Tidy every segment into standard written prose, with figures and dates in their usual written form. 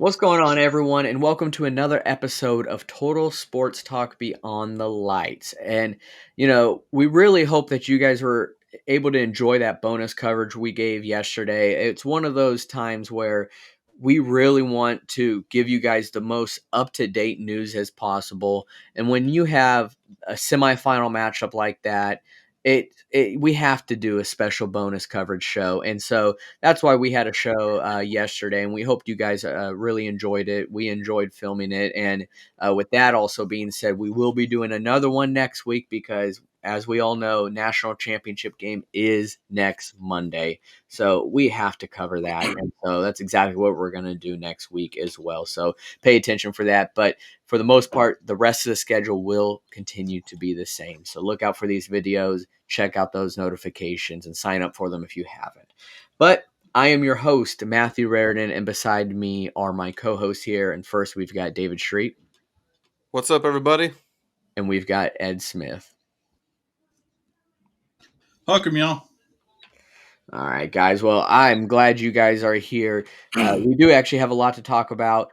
What's going on, everyone, and welcome to another episode of Total Sports Talk Beyond the Lights. And, we really hope that you guys were able to enjoy that bonus coverage we gave yesterday. It's one of those times where we really want to give you guys the most up to date news as possible. And when you have a semifinal matchup like that, we have to do a special bonus coverage show. And so that's why we had a show yesterday, and we hoped you guys really enjoyed it. We enjoyed filming it, and with that also being said, we will be doing another one next week because, as we all know, national championship game is next Monday, so we have to cover that, and so that's exactly what we're going to do next week as well. So pay attention for that, but for the most part, the rest of the schedule will continue to be the same. So look out for these videos, check out those notifications, and sign up for them if you haven't. But I am your host, Matthew Raridan, and beside me are my co-hosts here. And first, we've got David Street, What's up, everybody? and we've got Ed Smith. Welcome, y'all. All right, guys. Well, I'm glad you guys are here. We do actually have a lot to talk about.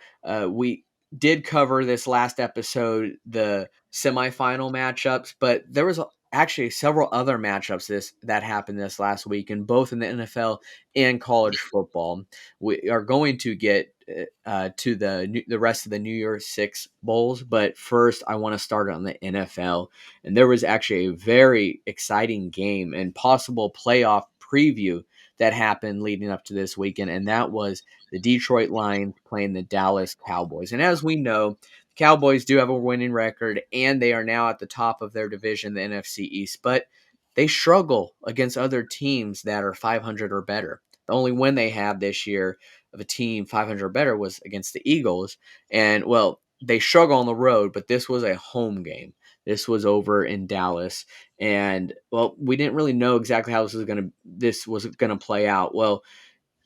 We did cover this last episode, the semifinal matchups, but there was actually several other matchups that happened this last week, and both in the NFL and college football. We are going to get to the rest of the New Year's Six bowls, but first, I want to start on the NFL. And there was actually a very exciting game and possible playoff preview that happened leading up to this weekend, and that was the Detroit Lions playing the Dallas Cowboys. And as we know, the Cowboys do have a winning record, and they are now at the top of their division, the NFC East, but they struggle against other teams that are 500 or better. The only win they have this year of a team 500 or better was against the Eagles, and well, they struggle on the road, but this was a home game. This was over in Dallas, and well, we didn't really know exactly how this was gonna play out. Well,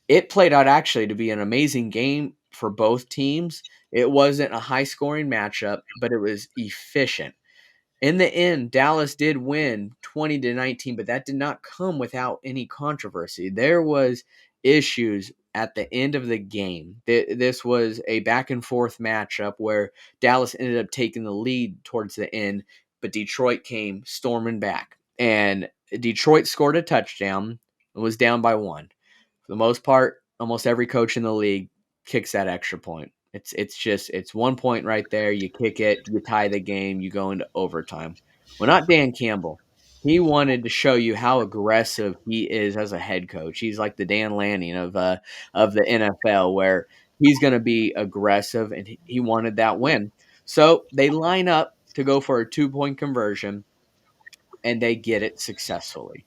it played out actually to be an amazing game for both teams. It wasn't a high scoring matchup, but it was efficient. In the end, Dallas did win 20-19, but that did not come without any controversy. There was issues at the end of the game. This was a back and forth matchup where Dallas ended up taking the lead towards the end, but Detroit came storming back. And Detroit scored a touchdown and was down by one. For the most part, almost every coach in the league kicks that extra point. It's 1 point right there. You kick it, you tie the game, you go into overtime. Well, not Dan Campbell. He wanted to show you how aggressive he is as a head coach. He's like the Dan Lanning of the NFL, where he's going to be aggressive, and he wanted that win. So they line up to go for a 2 point conversion, and they get it successfully.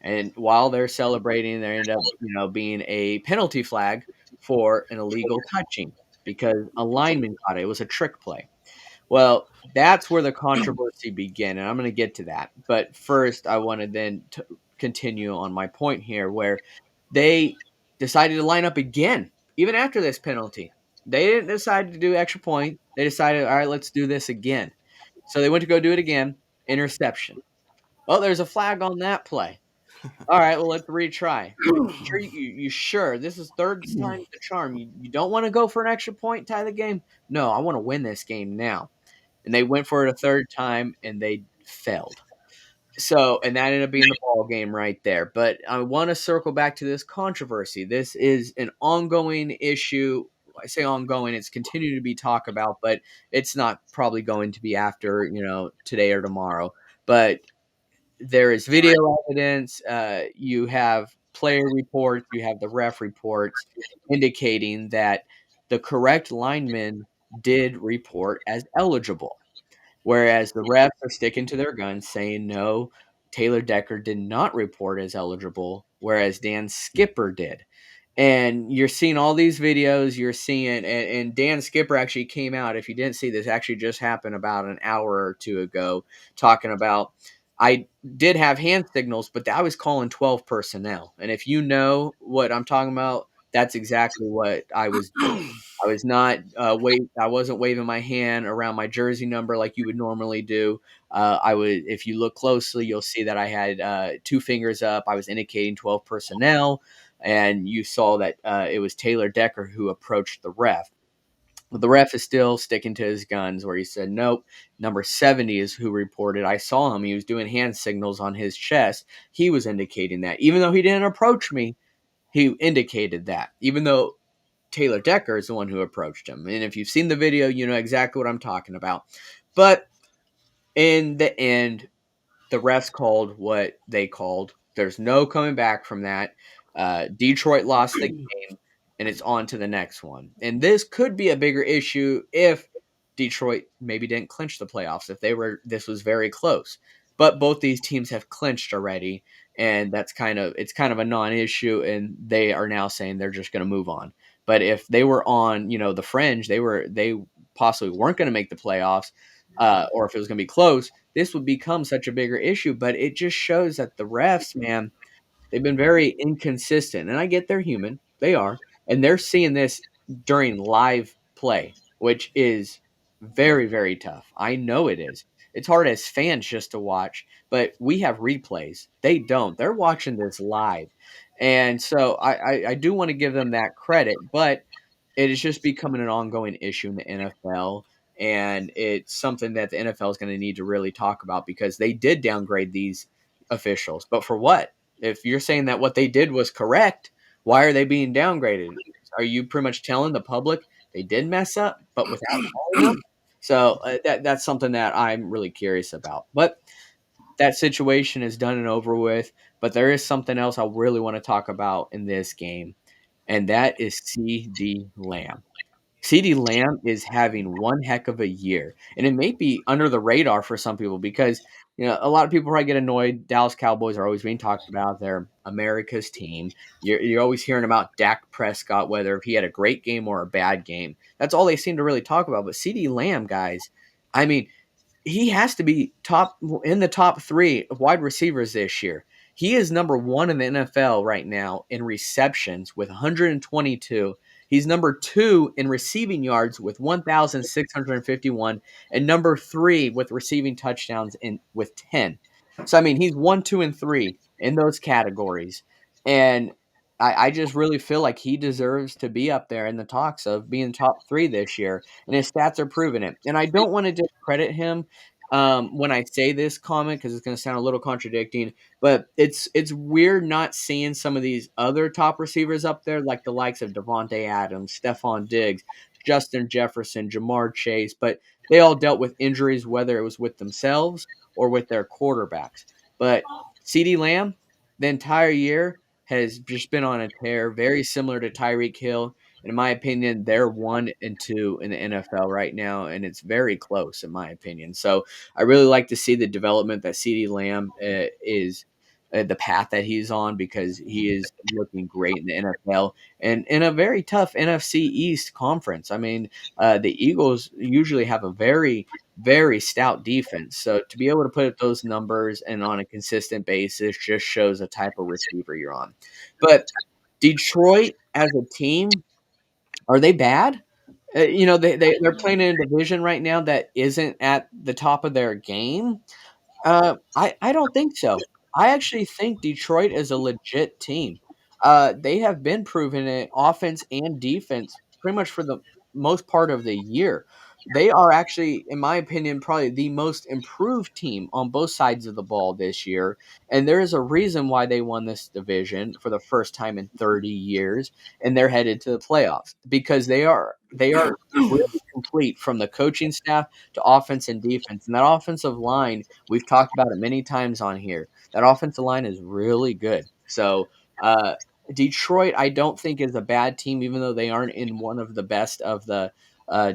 And while they're celebrating, there ended up, being a penalty flag for an illegal touching because a lineman caught it. It was a trick play. Well, that's where the controversy began, and I'm going to get to that. But first, I want to then continue on my point here, where they decided to line up again, even after this penalty. They didn't decide to do extra point. They decided, all right, let's do this again. So they went to go do it again. Interception. Well, there's a flag on that play. All right, well, let's retry. You sure this is third time's the charm? You don't want to go for an extra point, tie the game? No, I want to win this game now. And they went for it a third time, and they failed. So, and that ended up being the ball game right there. But I want to circle back to this controversy. This is an ongoing issue. I say ongoing; it's continuing to be talked about, but it's not probably going to be after today or tomorrow. But there is video evidence. You have player reports. You have the ref reports indicating that the correct lineman did report as eligible, whereas the refs are sticking to their guns, saying no. Taylor Decker did not report as eligible, whereas Dan Skipper did. And you're seeing all these videos. You're seeing, and Dan Skipper actually came out. If you didn't see this, actually just happened about an hour or two ago, talking about I did have hand signals, but I was calling 12 personnel. And if you know what I'm talking about, that's exactly what I was doing. I was not I wasn't waving my hand around my jersey number like you would normally do. I would, if you look closely, you'll see that I had two fingers up. I was indicating 12 personnel, and you saw that it was Taylor Decker who approached the ref. But the ref is still sticking to his guns where he said, nope, number 70 is who reported. I saw him. He was doing hand signals on his chest. He was indicating that. Even though he didn't approach me, he indicated that. Even though Taylor Decker is the one who approached him. And if you've seen the video, you know exactly what I'm talking about. But in the end, the refs called what they called. There's no coming back from that. Detroit lost the game, and it's on to the next one. And this could be a bigger issue if Detroit maybe didn't clinch the playoffs. If they were, this was very close. But both these teams have clinched already, and it's kind of a non-issue. And they are now saying they're just going to move on. But if they were on, the fringe, they possibly weren't going to make the playoffs, or if it was going to be close, this would become such a bigger issue. But it just shows that the refs, man, they've been very inconsistent. And I get they're human. They are. And they're seeing this during live play, which is very, very tough. I know it is. It's hard as fans just to watch, but we have replays. They don't. They're watching this live. And so I do want to give them that credit, but it is just becoming an ongoing issue in the NFL. And it's something that the NFL is going to need to really talk about because they did downgrade these officials. But for what? If you're saying that what they did was correct, why are they being downgraded? Are you pretty much telling the public they did mess up, but without calling them? So that's something that I'm really curious about. But that situation is done and over with. But there is something else I really want to talk about in this game, and that is CD Lamb. CD Lamb is having one heck of a year, and it may be under the radar for some people because a lot of people probably get annoyed. Dallas Cowboys are always being talked about; they're America's team. You're always hearing about Dak Prescott, whether he had a great game or a bad game. That's all they seem to really talk about. But CD Lamb, guys, I mean, he has to be in the top three of wide receivers this year. He is number one in the NFL right now in receptions with 122. He's number two in receiving yards with 1,651, and number three with receiving touchdowns with 10. So I mean, he's one, two, and three in those categories, and I just really feel like he deserves to be up there in the talks of being top three this year, and his stats are proving it. And I don't want to discredit him when I say this comment because it's going to sound a little contradicting, but it's weird not seeing some of these other top receivers up there, like the likes of Devontae Adams, Stephon Diggs, Justin Jefferson, Jamar Chase, but they all dealt with injuries, whether it was with themselves or with their quarterbacks. But CeeDee Lamb, the entire year, has just been on a tear, very similar to Tyreek Hill. In my opinion, they're 1 and 2 in the NFL right now, and it's very close, in my opinion. So I really like to see the development that CeeDee Lamb is the path that he's on because he is looking great in the NFL and in a very tough NFC East conference. I mean, the Eagles usually have a very, very stout defense. So to be able to put up those numbers and on a consistent basis just shows the type of receiver you're on. But Detroit as a team, are they bad? They're playing in a division right now that isn't at the top of their game. I don't think so. I actually think Detroit is a legit team. They have been proven it offense and defense pretty much for the most part of the year. They are actually, in my opinion, probably the most improved team on both sides of the ball this year. And there is a reason why they won this division for the first time in 30 years, and they're headed to the playoffs because they are really complete from the coaching staff to offense and defense. And that offensive line, we've talked about it many times on here. That offensive line is really good. So, Detroit, I don't think is a bad team, even though they aren't in one of the best of the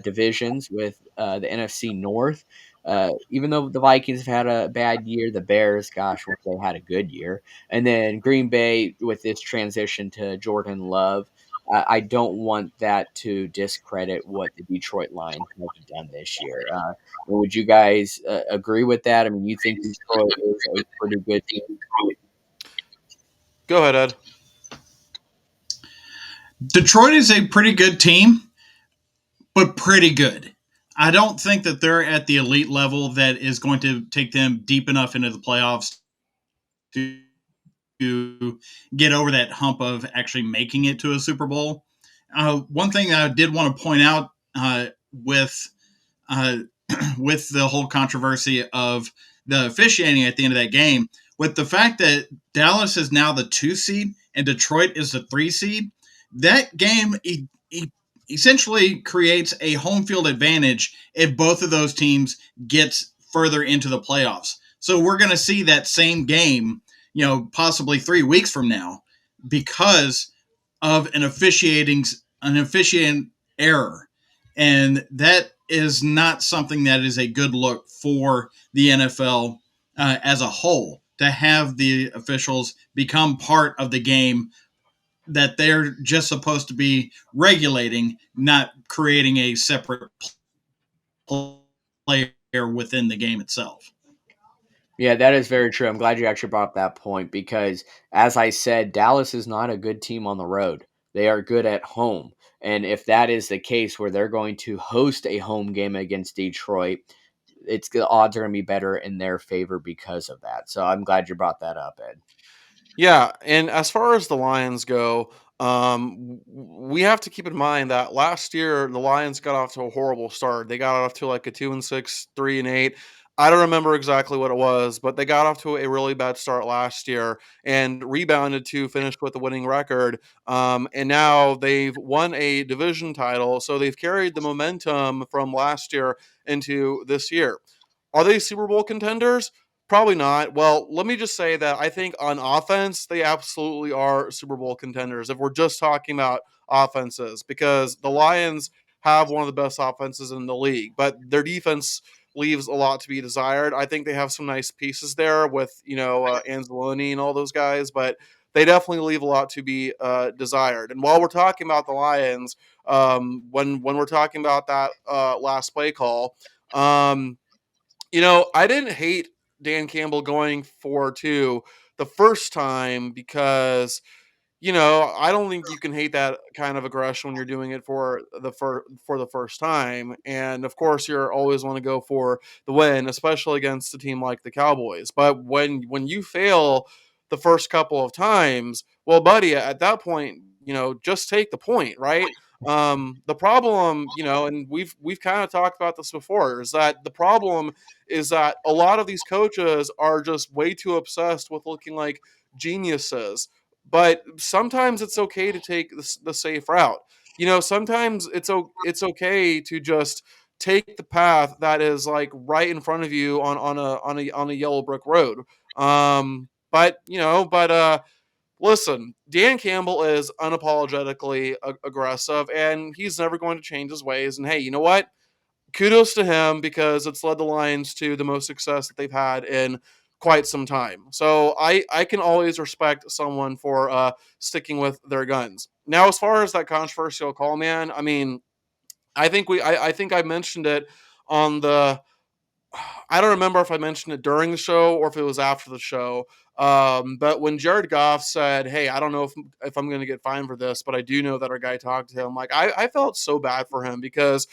divisions with the NFC North. Even though the Vikings have had a bad year, the Bears, gosh, what they had a good year. And then Green Bay with this transition to Jordan Love. I don't want that to discredit what the Detroit Lions have done this year. Would you guys agree with that? I mean, you think Detroit is a pretty good team? Go ahead, Ed. Detroit is a pretty good team, but pretty good. I don't think that they're at the elite level that is going to take them deep enough into the playoffs to get over that hump of actually making it to a Super Bowl. One thing that I did want to point out with uh, with the whole controversy of the officiating at the end of that game, with the fact that Dallas is now the 2 seed and Detroit is the 3 seed, that game essentially creates a home field advantage if both of those teams get further into the playoffs. So we're going to see that same game, possibly 3 weeks from now, because of an officiating error, and that is not something that is a good look for the NFL as a whole. To have the officials become part of the game that they're just supposed to be regulating, not creating a separate player within the game itself. Yeah, that is very true. I'm glad you actually brought up that point because, as I said, Dallas is not a good team on the road. They are good at home. And if that is the case where they're going to host a home game against Detroit, the odds are going to be better in their favor because of that. So I'm glad you brought that up, Ed. Yeah, and as far as the Lions go, we have to keep in mind that last year the Lions got off to a horrible start. They got off to like a 2-6, 3-8. I don't remember exactly what it was, but they got off to a really bad start last year and rebounded to finish with a winning record. And now they've won a division title, so they've carried the momentum from last year into this year. Are they Super Bowl contenders? Probably not. Well, let me just say that I think on offense, they absolutely are Super Bowl contenders if we're just talking about offenses, because the Lions have one of the best offenses in the league, but their defense leaves a lot to be desired. I think they have some nice pieces there with, Anzalone and all those guys, but they definitely leave a lot to be desired. And while we're talking about the Lions, when we're talking about that last play call, um, I didn't hate Dan Campbell going for two the first time because I don't think you can hate that kind of aggression when you're doing it for the first time. And of course, you're always want to go for the win, especially against a team like the Cowboys. But when you fail the first couple of times, well, buddy, at that point, just take the point, right? The problem, and we've kind of talked about this before, is that the problem is that a lot of these coaches are just way too obsessed with looking like geniuses, but sometimes it's okay to take the safe route. Sometimes it's okay to just take the path that is like right in front of you on a yellow brick road. But listen, Dan Campbell is unapologetically aggressive, and he's never going to change his ways. And hey, you know what? Kudos to him because it's led the Lions to the most success that they've had in quite some time. So I can always respect someone for sticking with their guns. Now, as far as that controversial call, man, I mean, I think I mentioned it on the I don't remember if I mentioned it during the show or if it was after the show. But when Jared Goff said, "Hey, I don't know if I'm going to get fined for this, but I do know that our guy talked to him," like I felt so bad for him because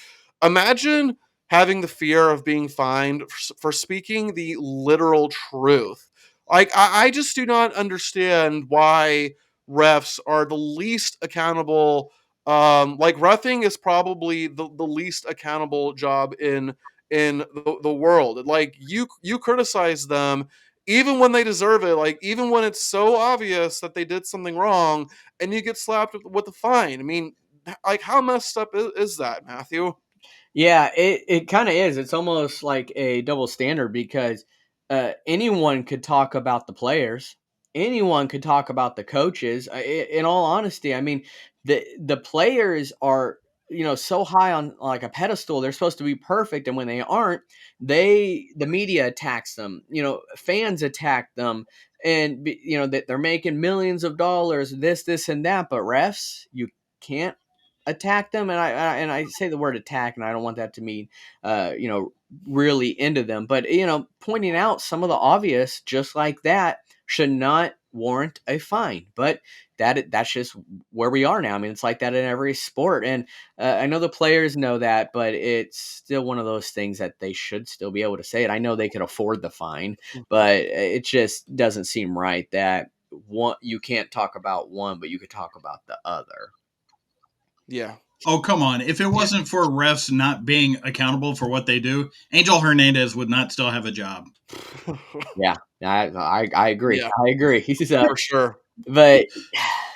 imagine having the fear of being fined for speaking the literal truth. Like I just do not understand why refs are the least accountable. Like roughing is probably the least accountable job in the world. Like you criticize them even when they deserve it, like even when it's so obvious that they did something wrong, and you get slapped with a fine. I mean, like how messed up is that, Matthew? Yeah, it kind of is. It's almost like a double standard because anyone could talk about the players, anyone could talk about the coaches. In all honesty, I mean, the players are so high on like a pedestal. They're supposed to be perfect, and when they aren't, the media attacks them. Fans attack them, and that they're making millions of dollars. This, and that, but refs, you can't attack them, and I say the word attack, and I don't want that to mean really into them, but pointing out some of the obvious just like that should not warrant a fine. But that's just where we are now. I mean, it's like that in every sport, and I know the players know that, but it's still one of those things that they should still be able to say it. I know they could afford the fine, but it just doesn't seem right that one you can't talk about one, but you could talk about the other. Yeah. Oh, come on. If it Yeah, wasn't for refs not being accountable for what they do, Angel Hernandez would not still have a job. Yeah, I agree. yeah, I agree. He's for sure. but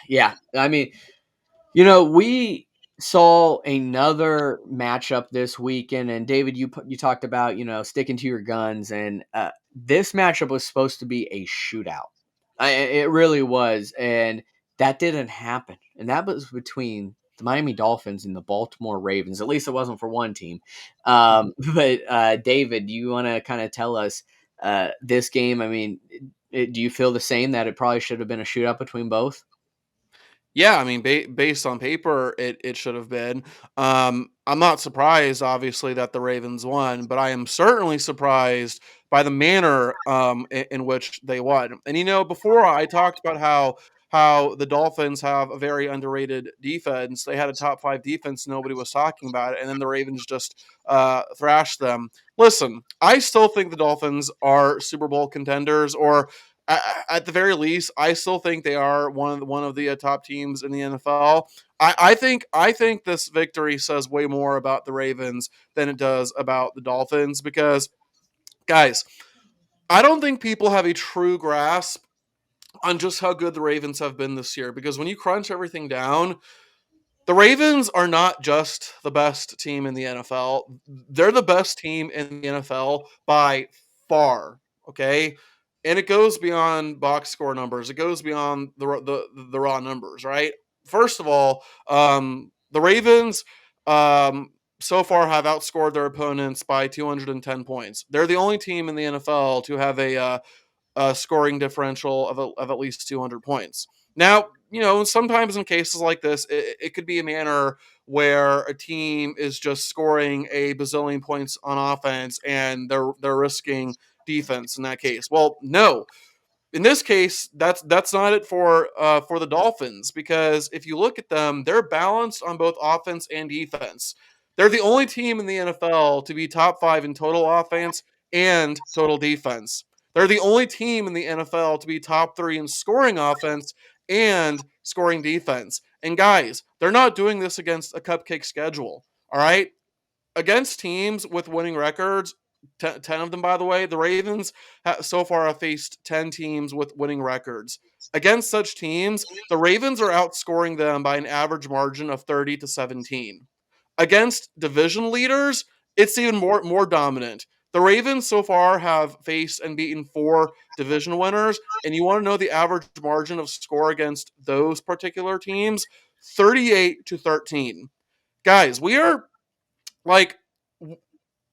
yeah, I mean, we saw another matchup this weekend, and David, you talked about sticking to your guns, and this matchup was supposed to be a shootout. It really was, and that didn't happen. And that was between the Miami Dolphins and the Baltimore Ravens. At least it wasn't for one team. But David, do you want to kind of tell us this game? I mean, do you feel the same that it probably should have been a shootout between both? Yeah, I mean, based on paper, it should have been. I'm not surprised, obviously, that the Ravens won, but I am certainly surprised by the manner in which they won. And before I talked about how the Dolphins have a very underrated defense. They had a top five defense, nobody was talking about it, and then the Ravens just thrashed them. Listen, I still think the Dolphins are Super Bowl contenders, or at the very least, I still think they are one of the top teams in the NFL. I think this victory says way more about the Ravens than it does about the Dolphins because, guys, I don't think people have a true grasp on just how good the Ravens have been this year. Because when you crunch everything down, the Ravens are not just the best team in the NFL. They're the best team in the NFL by far. Okay. And it goes beyond box score numbers. It goes beyond the raw numbers, right? First of all, the Ravens so far have outscored their opponents by 210 points. They're the only team in the NFL to have a scoring differential of at least 200 points. Now, sometimes in cases like this, it could be a manner where a team is just scoring a bazillion points on offense and they're risking defense in that case. Well, no, in this case, that's not it for the Dolphins because if you look at them, they're balanced on both offense and defense. They're the only team in the NFL to be top five in total offense and total defense. They're the only team in the NFL to be top three in scoring offense and scoring defense. And guys, they're not doing this against a cupcake schedule. All right, against teams with winning records, 10 of them, by the way, the Ravens so far have faced 10 teams with winning records. Against such teams, the Ravens are outscoring them by an average margin of 30-17. Against division leaders, it's even more dominant. The Ravens so far have faced and beaten four division winners, and you want to know the average margin of score against those particular teams? 38-13. Guys, we are like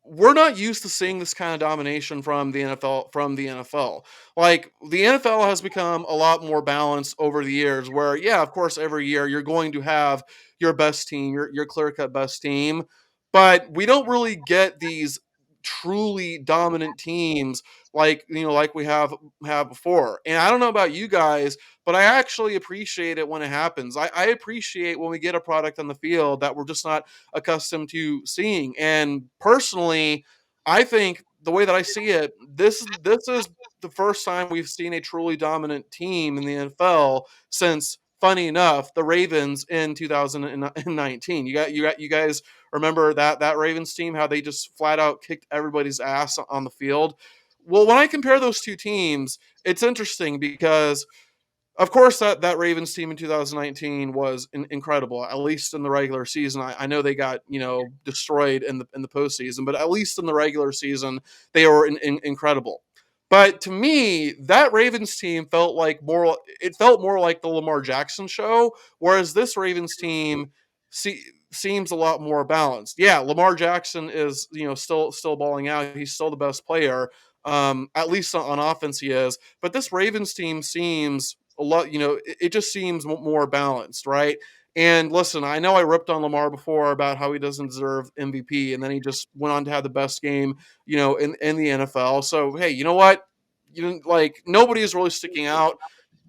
we're not used to seeing this kind of domination from the NFL. Like the NFL has become a lot more balanced over the years where yeah, of course every year you're going to have your best team, your clear-cut best team, but we don't really get these truly dominant teams like we have before. And I don't know about you guys, but I actually appreciate it when it happens. I appreciate when we get a product on the field that we're just not accustomed to seeing. And personally, I think the way that I see it, this is the first time we've seen a truly dominant team in the NFL since, funny enough, the Ravens in 2019. You guys remember that Ravens team, how they just flat out kicked everybody's ass on the field. Well, when I compare those two teams, it's interesting because of course, that Ravens team in 2019 was incredible. At least in the regular season, I know they got destroyed in the postseason, but at least in the regular season, they were incredible. But to me, that Ravens team felt like more. It felt more like the Lamar Jackson show, whereas this Ravens team seems a lot more balanced. Yeah, Lamar Jackson is still balling out. He's still the best player. At least on offense, he is. But this Ravens team seems a lot, it just seems more balanced, right? And listen, I know I ripped on Lamar before about how he doesn't deserve MVP, and then he just went on to have the best game, in the NFL. So hey, you know what? Like nobody is really sticking out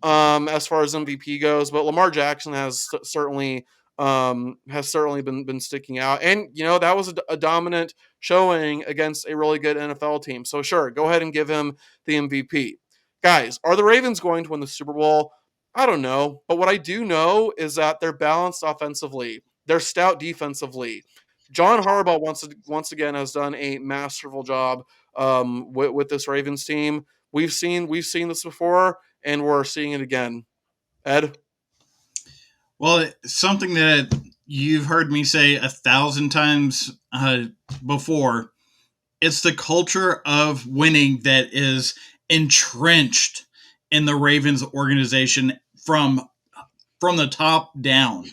as far as MVP goes, but Lamar Jackson has certainly been sticking out, and that was a dominant showing against a really good NFL team. So sure, go ahead and give him the MVP. Guys, are the Ravens going to win the Super Bowl? I don't know, but what I do know is that they're balanced offensively. they're stout defensively. John Harbaugh once again has done a masterful job with this Ravens team. We've seen this before, and we're seeing it again. Ed, Well, something that you've heard me say 1,000 times before. It's the culture of winning that is entrenched in the Ravens organization from the top down.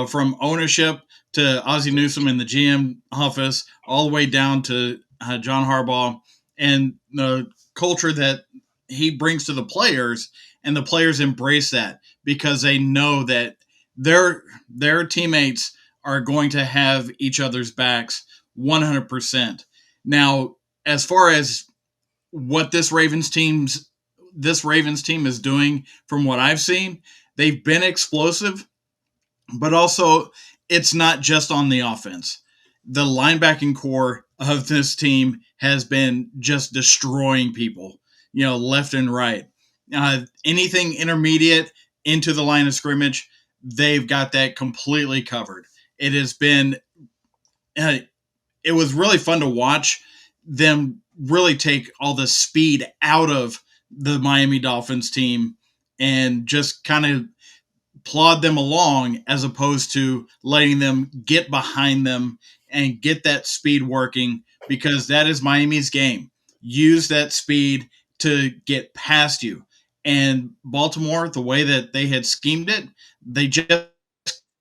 From ownership to Ozzie Newsome in the GM office, all the way down to John Harbaugh, and the culture that he brings to the players, and the players embrace that because they know that their teammates are going to have each other's backs 100%. Now, as far as what this Ravens team is doing from what I've seen, they've been explosive, but also it's not just on the offense. The linebacking core of this team has been just destroying people, left and right. Anything intermediate into the line of scrimmage, they've got that completely covered. It has been, uh, it was really fun to watch them really take all the speed out of the Miami Dolphins team and just kind of plod them along as opposed to letting them get behind them and get that speed working, because that is Miami's game. Use that speed to get past you. And Baltimore, the way that they had schemed it, they just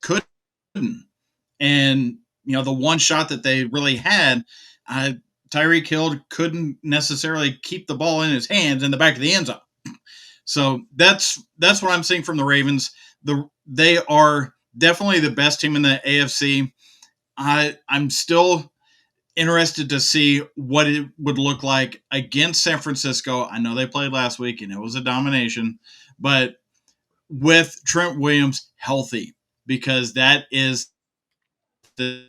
couldn't. And the one shot that they really had, Tyreek Hill couldn't necessarily keep the ball in his hands in the back of the end zone. So that's what I'm seeing from the Ravens. They are definitely the best team in the AFC. I'm still interested to see what it would look like against San Francisco. I know they played last week and it was a domination, but with Trent Williams healthy, because that is the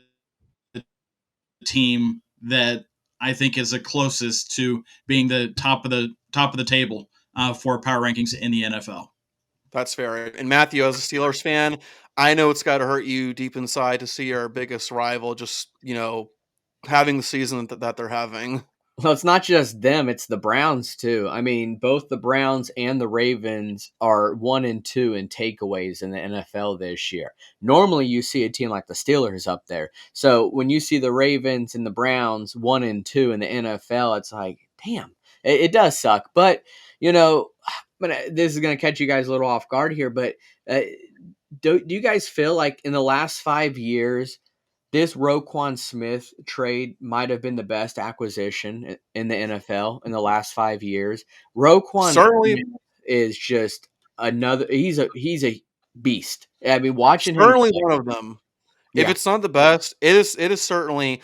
team that I think is the closest to being the top of the table for power rankings in the NFL. that's fair. And Matthew, as a Steelers fan, I know it's got to hurt you deep inside to see your biggest rival just having the season that they're having. Well, it's not just them, it's the Browns too. I mean, both the Browns and the Ravens are 1 and 2 in takeaways in the NFL this year. Normally you see a team like the Steelers up there. So when you see the Ravens and the Browns 1 and 2 in the NFL, it's like, damn, it does suck. But, you know, this is going to catch you guys a little off guard here, but uh, do you guys feel like in the last 5 years, this Roquan Smith trade might have been the best acquisition in the NFL in the last 5 years? Roquan Certainly, Smith is just another. He's a beast. I mean, watching him certainly play. one of them. If Yeah. it's not the best, it is certainly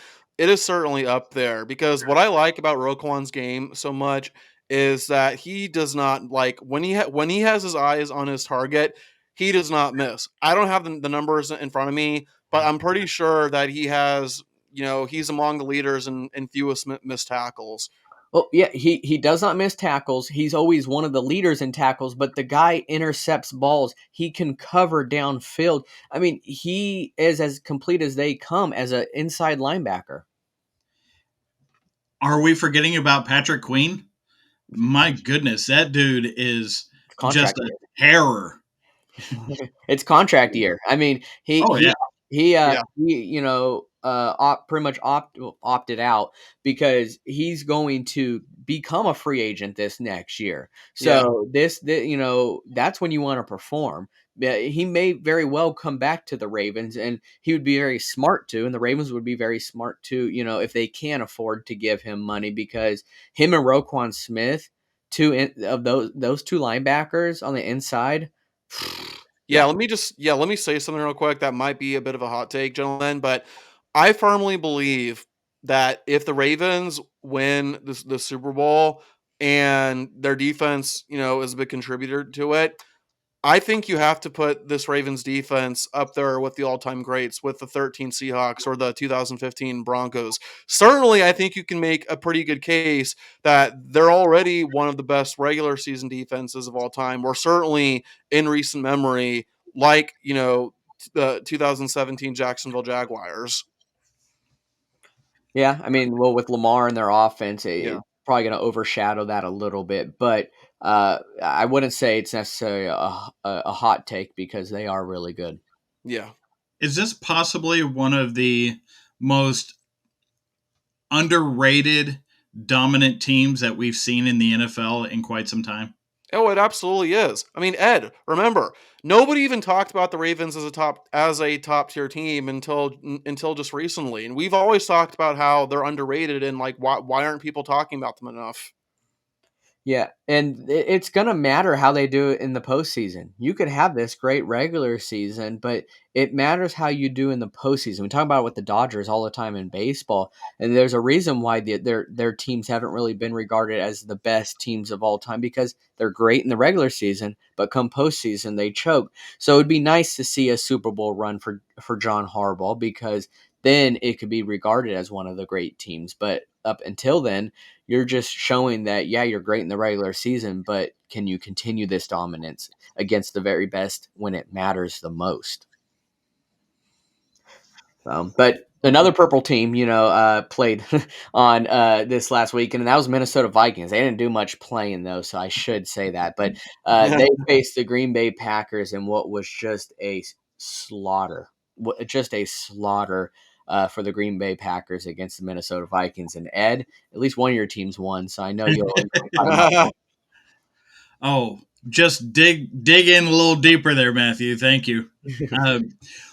up there, because what I like about Roquan's game so much is that he does not, like, when he has his eyes on his target, he does not miss. I don't have the numbers in front of me, but I'm pretty sure that he's among the leaders in fewest missed tackles. Oh yeah, he does not miss tackles. He's always one of the leaders in tackles, but the guy intercepts balls. He can cover downfield. I mean, he is as complete as they come as an inside linebacker. Are we forgetting about Patrick Queen? My goodness, that dude is just Contract a year. terror. It's contract year. I mean, he Oh yeah. he he Yeah, pretty much opted out because he's going to become a free agent this next year. yeah. So that's when you want to perform. Yeah, he may very well come back to the Ravens, and he would be very smart to, and the Ravens would be very smart too. If they can afford to give him money, because him and Roquan Smith, of those two linebackers on the inside. Yeah, Yeah. let me say something real quick that might be a bit of a hot take, gentlemen, but I firmly believe that if the Ravens win the Super Bowl and their defense, is a big contributor to it, I think you have to put this Ravens defense up there with the all-time greats, with the 13 Seahawks or the 2015 Broncos. Certainly, I think you can make a pretty good case that they're already one of the best regular season defenses of all time, or certainly in recent memory, like, the 2017 Jacksonville Jaguars. Yeah, I mean, well, with Lamar and their offense, Yeah, it's probably going to overshadow that a little bit. But I wouldn't say it's necessarily a hot take because they are really good. yeah. Is this possibly one of the most underrated dominant teams that we've seen in the NFL in quite some time? Oh, it absolutely is. I mean, Ed, remember, nobody even talked about the Ravens as a top tier team until just recently, and we've always talked about how they're underrated and like why aren't people talking about them enough? Yeah, and it's gonna matter how they do it in the postseason. You could have this great regular season, but it matters how you do in the postseason. We talk about it with the Dodgers all the time in baseball, and there's a reason why their teams haven't really been regarded as the best teams of all time because they're great in the regular season, but come postseason they choke. So it'd be nice to see a Super Bowl run for John Harbaugh because then it could be regarded as one of the great teams. But up until then, you're just showing that, yeah, you're great in the regular season, but can you continue this dominance against the very best when it matters the most? But another purple team, played on this last weekend, and that was Minnesota Vikings. They didn't do much playing though, so I should say that. But they faced the Green Bay Packers in what was just a slaughter, just a slaughter for the Green Bay Packers against the Minnesota Vikings. And Ed, at least one of your teams won, so I know you'll talk about. Oh, just dig in a little deeper there, Matthew. Thank you. Uh,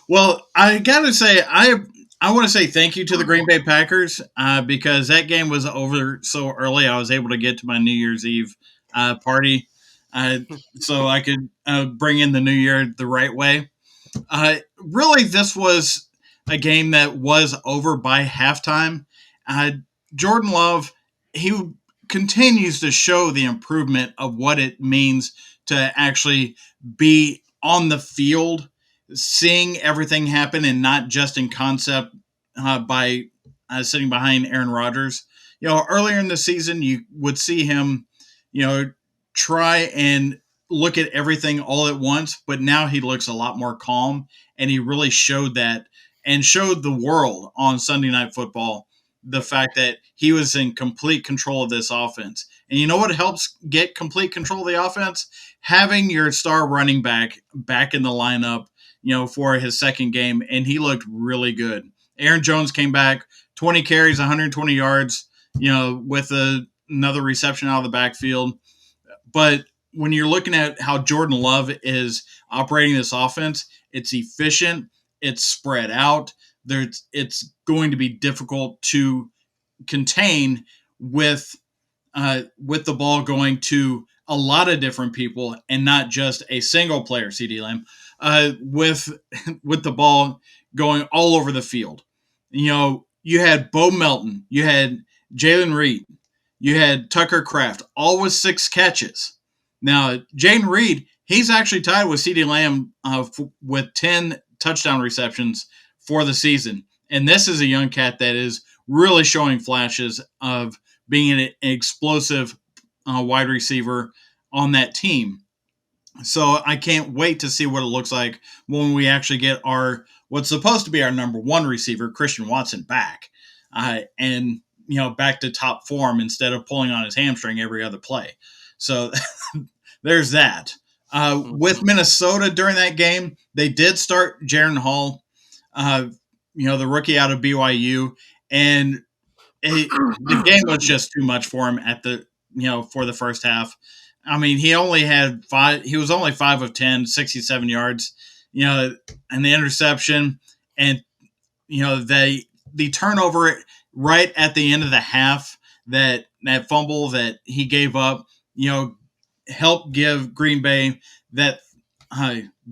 well, I gotta say, I want to say thank you to the Green Bay Packers because that game was over so early. I was able to get to my New Year's Eve party, uh, so I could bring in the New Year the right way. Really, this was a game that was over by halftime. Uh, Jordan Love, he continues to show the improvement of what it means to actually be on the field, seeing everything happen and not just in concept by sitting behind Aaron Rodgers. Earlier in the season, you would see him, try and look at everything all at once, but now he looks a lot more calm, and he really showed that and showed the world on Sunday Night Football the fact that he was in complete control of this offense. And you know what helps get complete control of the offense? Having your star running back in the lineup, for his second game, and he looked really good. Aaron Jones came back, 20 carries, 120 yards, with another reception out of the backfield. But when you're looking at how Jordan Love is operating this offense, it's efficient, it's spread out. It's going to be difficult to contain with the ball going to a lot of different people and not just a single player. CD Lamb with with the ball going all over the field. You had Bo Melton, you had Jalen Reed, you had Tucker Kraft, all with 6 catches. Now, Jaden Reed, he's actually tied with CD Lamb with 10 touchdown receptions for the season. And this is a young cat that is really showing flashes of being an explosive wide receiver on that team. So I can't wait to see what it looks like when we actually get our what's supposed to be our number one receiver, Christian Watson, back, and back to top form instead of pulling on his hamstring every other play. So there's that. With Minnesota during that game, they did start Jaron Hall, the rookie out of BYU, and the game was just too much for him for the first half. I mean, he only had five. He was only 5 of 10, 67 yards, and the interception, and the turnover right at the end of the half, that fumble that he gave up, helped give Green Bay that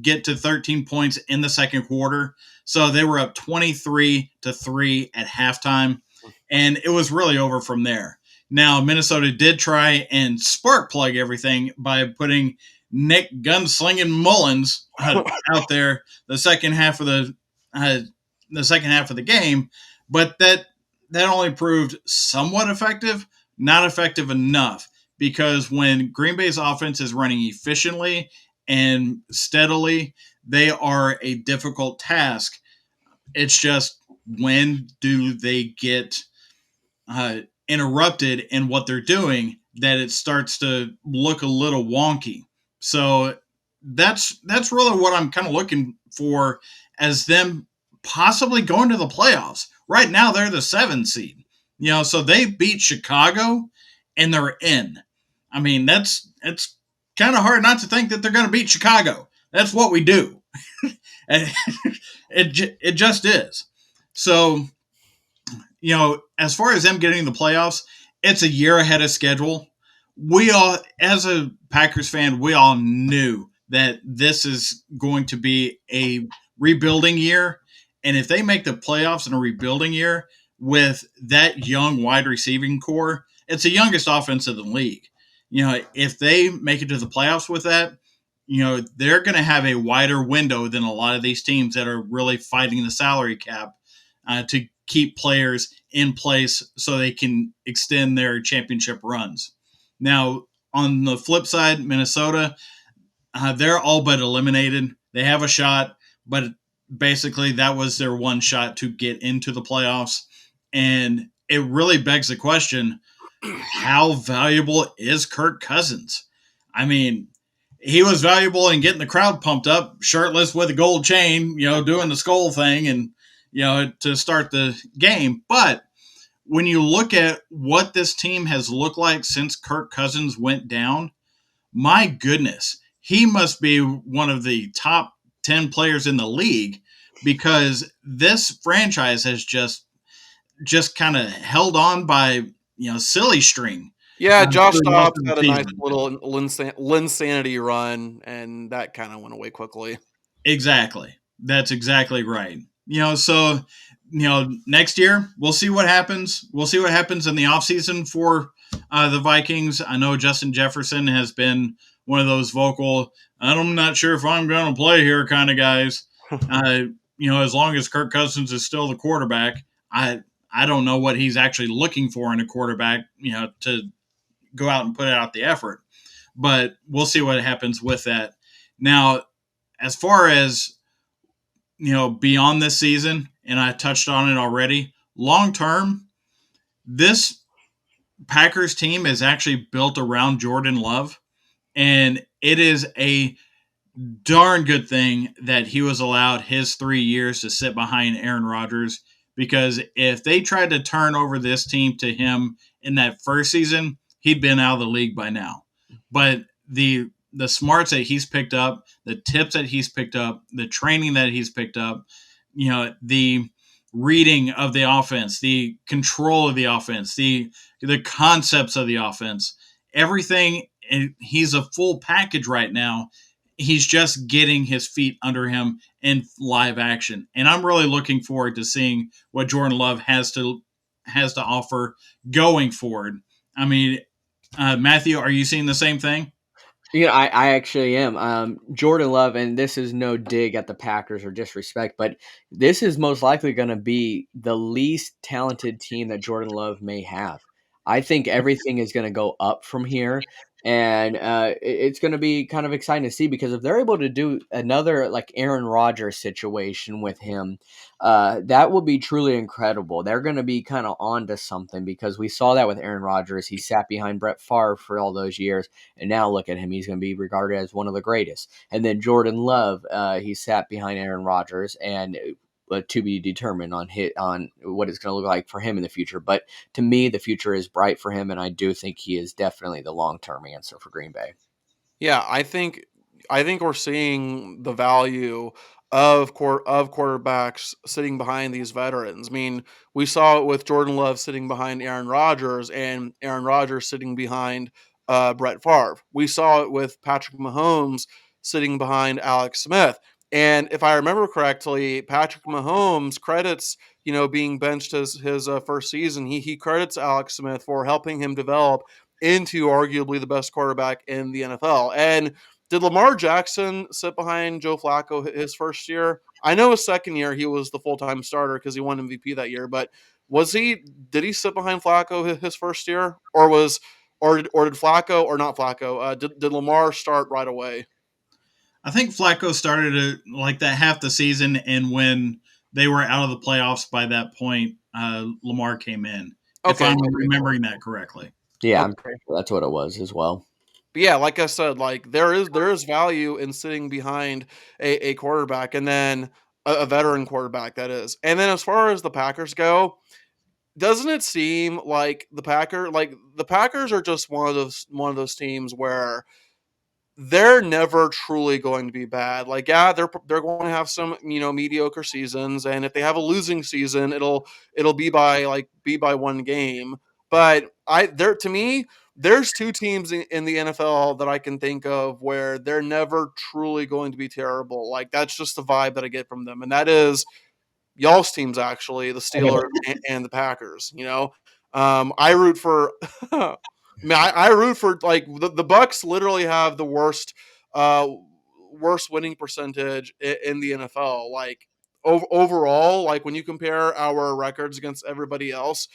get to 13 points in the second quarter. So they were up 23-3 at halftime, and it was really over from there. Now, Minnesota did try and spark plug everything by putting Nick Gunslinging Mullins out there the second half of the game, but that only proved somewhat effective, not effective enough, because when Green Bay's offense is running efficiently and steadily, they are a difficult task. It's just when do they get interrupted in what they're doing that it starts to look a little wonky. So that's really what I'm kind of looking for as them possibly going to the playoffs. Right now they're the 7 seed. So they beat Chicago and they're in. I mean, that's it's kind of hard not to think that they're going to beat Chicago. That's what we do. It just is. So as far as them getting the playoffs, it's a year ahead of schedule. We all, as a Packers fan, we all knew that this is going to be a rebuilding year. And if they make the playoffs in a rebuilding year with that young wide receiving core, it's the youngest offense in the league. If they make it to the playoffs with that, they're going to have a wider window than a lot of these teams that are really fighting the salary cap to keep players in place so they can extend their championship runs. Now, on the flip side, Minnesota, they're all but eliminated. They have a shot, but basically that was their one shot to get into the playoffs. And it really begs the question, how valuable is Kirk Cousins? I mean, he was valuable in getting the crowd pumped up, shirtless with a gold chain, doing the skull thing and, to start the game. But when you look at what this team has looked like since Kirk Cousins went down, my goodness, he must be one of the top 10 players in the league because this franchise has just kind of held on by, silly string Yeah, Josh through most Dobbs of the had a nice season. little Linsanity run, and that kind of went away quickly. Exactly. That's exactly right. So, next year, we'll see what happens. We'll see what happens in the offseason for the Vikings. I know Justin Jefferson has been one of those vocal, I'm not sure if I'm going to play here kind of guys. Uh, as long as Kirk Cousins is still the quarterback, I don't know what he's actually looking for in a quarterback, to go out and put out the effort. But we'll see what happens with that. Now, as far as beyond this season, and I touched on it already, long term, this Packers team is actually built around Jordan Love, and it is a darn good thing that he was allowed his 3 years to sit behind Aaron Rodgers. Because if they tried to turn over this team to him in that first season, he'd been out of the league by now. But the smarts that he's picked up, the tips that he's picked up, the training that he's picked up, the reading of the offense, the control of the offense, the concepts of the offense, everything. He's a full package right now. He's just getting his feet under him in live action, and I'm really looking forward to seeing what Jordan Love has to offer going forward. I mean, Matthew, are you seeing the same thing? I actually am. Jordan Love, and this is no dig at the Packers or disrespect, but this is most likely going to be the least talented team that Jordan Love may have. I think everything is going to go up from here, and it's going to be kind of exciting to see because if they're able to do another like Aaron Rodgers situation with him, that would be truly incredible. They're going to be kind of on to something because we saw that with Aaron Rodgers. He sat behind Brett Favre for all those years. And now look at him; he's going to be regarded as one of the greatest. And then Jordan Love, he sat behind Aaron Rodgers, and to be determined on what it's going to look like for him in the future. But to me, the future is bright for him, and I do think he is definitely the long term answer for Green Bay. Yeah, I think we're seeing the value of quarterbacks sitting behind these veterans. I mean, we saw it with Jordan Love sitting behind Aaron Rodgers and Aaron Rodgers sitting behind Brett Favre. We saw it with Patrick Mahomes sitting behind Alex Smith. And if I remember correctly, Patrick Mahomes credits being benched his first season. He credits Alex Smith for helping him develop into arguably the best quarterback in the NFL. And did Lamar Jackson sit behind Joe Flacco his first year? I know his second year he was the full time starter because he won MVP that year. But was he? Did he sit behind Flacco his first year, or did Flacco or not Flacco? Did Lamar start right away? I think Flacco started like that half the season, and when they were out of the playoffs by that point, Lamar came in. If Okay, I'm okay, remembering that correctly. Yeah, I'm okay. pretty sure that's what it was as well. But yeah, like I said, like there is value in sitting behind a quarterback and then a veteran quarterback that is. And then as far as the Packers go, doesn't it seem like the Packers are just one of those teams where they're never truly going to be bad. Like, yeah, they're going to have some mediocre seasons, and if they have a losing season, it'll be by one game. But to me, there's two teams in the NFL that I can think of where they're never truly going to be terrible. Like that's just the vibe that I get from them, and that is y'all's teams actually, the Steelers and the Packers. I root for. I root for like the Bucks. Literally have the uh, worst winning percentage in the NFL. Like overall, like when you compare our records against everybody else,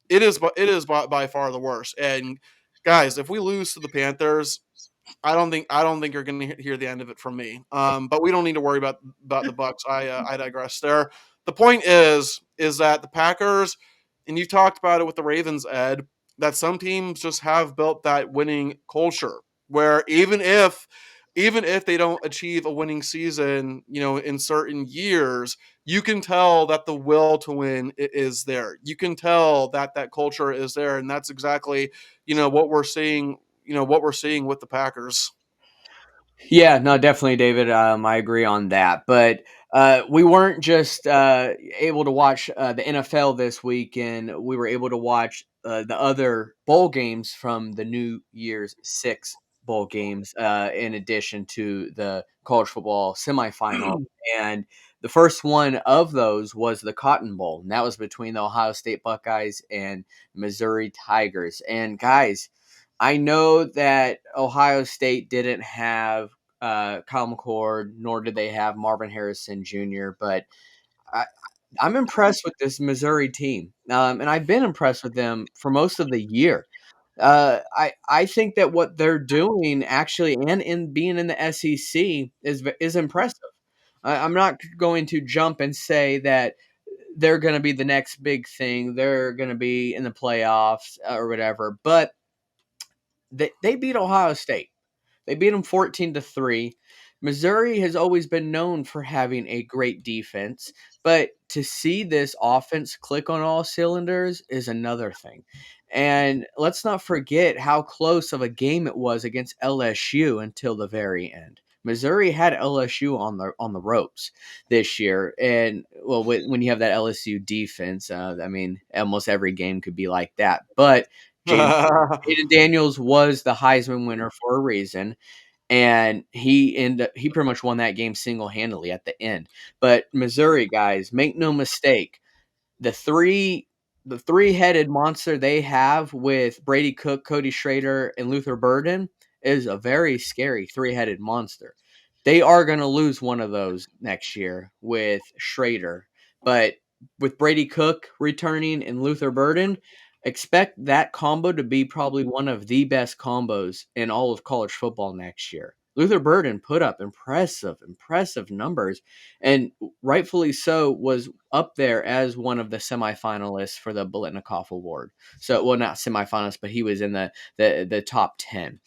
it is by far the worst. And guys, if we lose to the Panthers, I don't think you're going to hear the end of it from me. But we don't need to worry about the Bucks. I digress there. The point is that the Packers, and you talked about it with the Ravens, Ed, that some teams just have built that winning culture where even if they don't achieve a winning season, in certain years, you can tell that the will to win is there. You can tell that that culture is there, and that's exactly what we're seeing. What we're seeing with the Packers. Yeah, no, definitely, David. I agree on that. But we weren't just able to watch the NFL this weekend. We were able to watch the other bowl games from the New Year's Six bowl games, in addition to the college football semifinal. And the first one of those was the Cotton Bowl, and that was between the Ohio State Buckeyes and Missouri Tigers. And guys, I know that Ohio State didn't have Kyle McCord, nor did they have Marvin Harrison Jr., but I, I'm impressed with this Missouri team. And I've been impressed with them for most of the year. I think that what they're doing actually, and in being in the SEC, is impressive. I'm not going to jump and say that they're going to be the next big thing. They're going to be in the playoffs or whatever, but they beat Ohio State. They beat them 14-3. Missouri has always been known for having a great defense, but to see this offense click on all cylinders is another thing. And let's not forget how close of a game it was against LSU until the very end. Missouri had LSU on the ropes this year, and well, when you have that LSU defense, I mean, almost every game could be like that. But Jaden Jaden Daniels was the Heisman winner for a reason, and he pretty much won that game single handedly at the end. But Missouri guys, make no mistake, the three-headed monster they have with Brady Cook, Cody Schrader, and Luther Burden is a very scary three-headed monster. They are going to lose one of those next year with Schrader, but with Brady Cook returning and Luther Burden, expect that combo to be probably one of the best combos in all of college football next year. Luther Burden put up impressive numbers, and rightfully so, was up there as one of the semifinalists for the Biletnikoff Award. So, well, not semifinalists, but he was in the top 10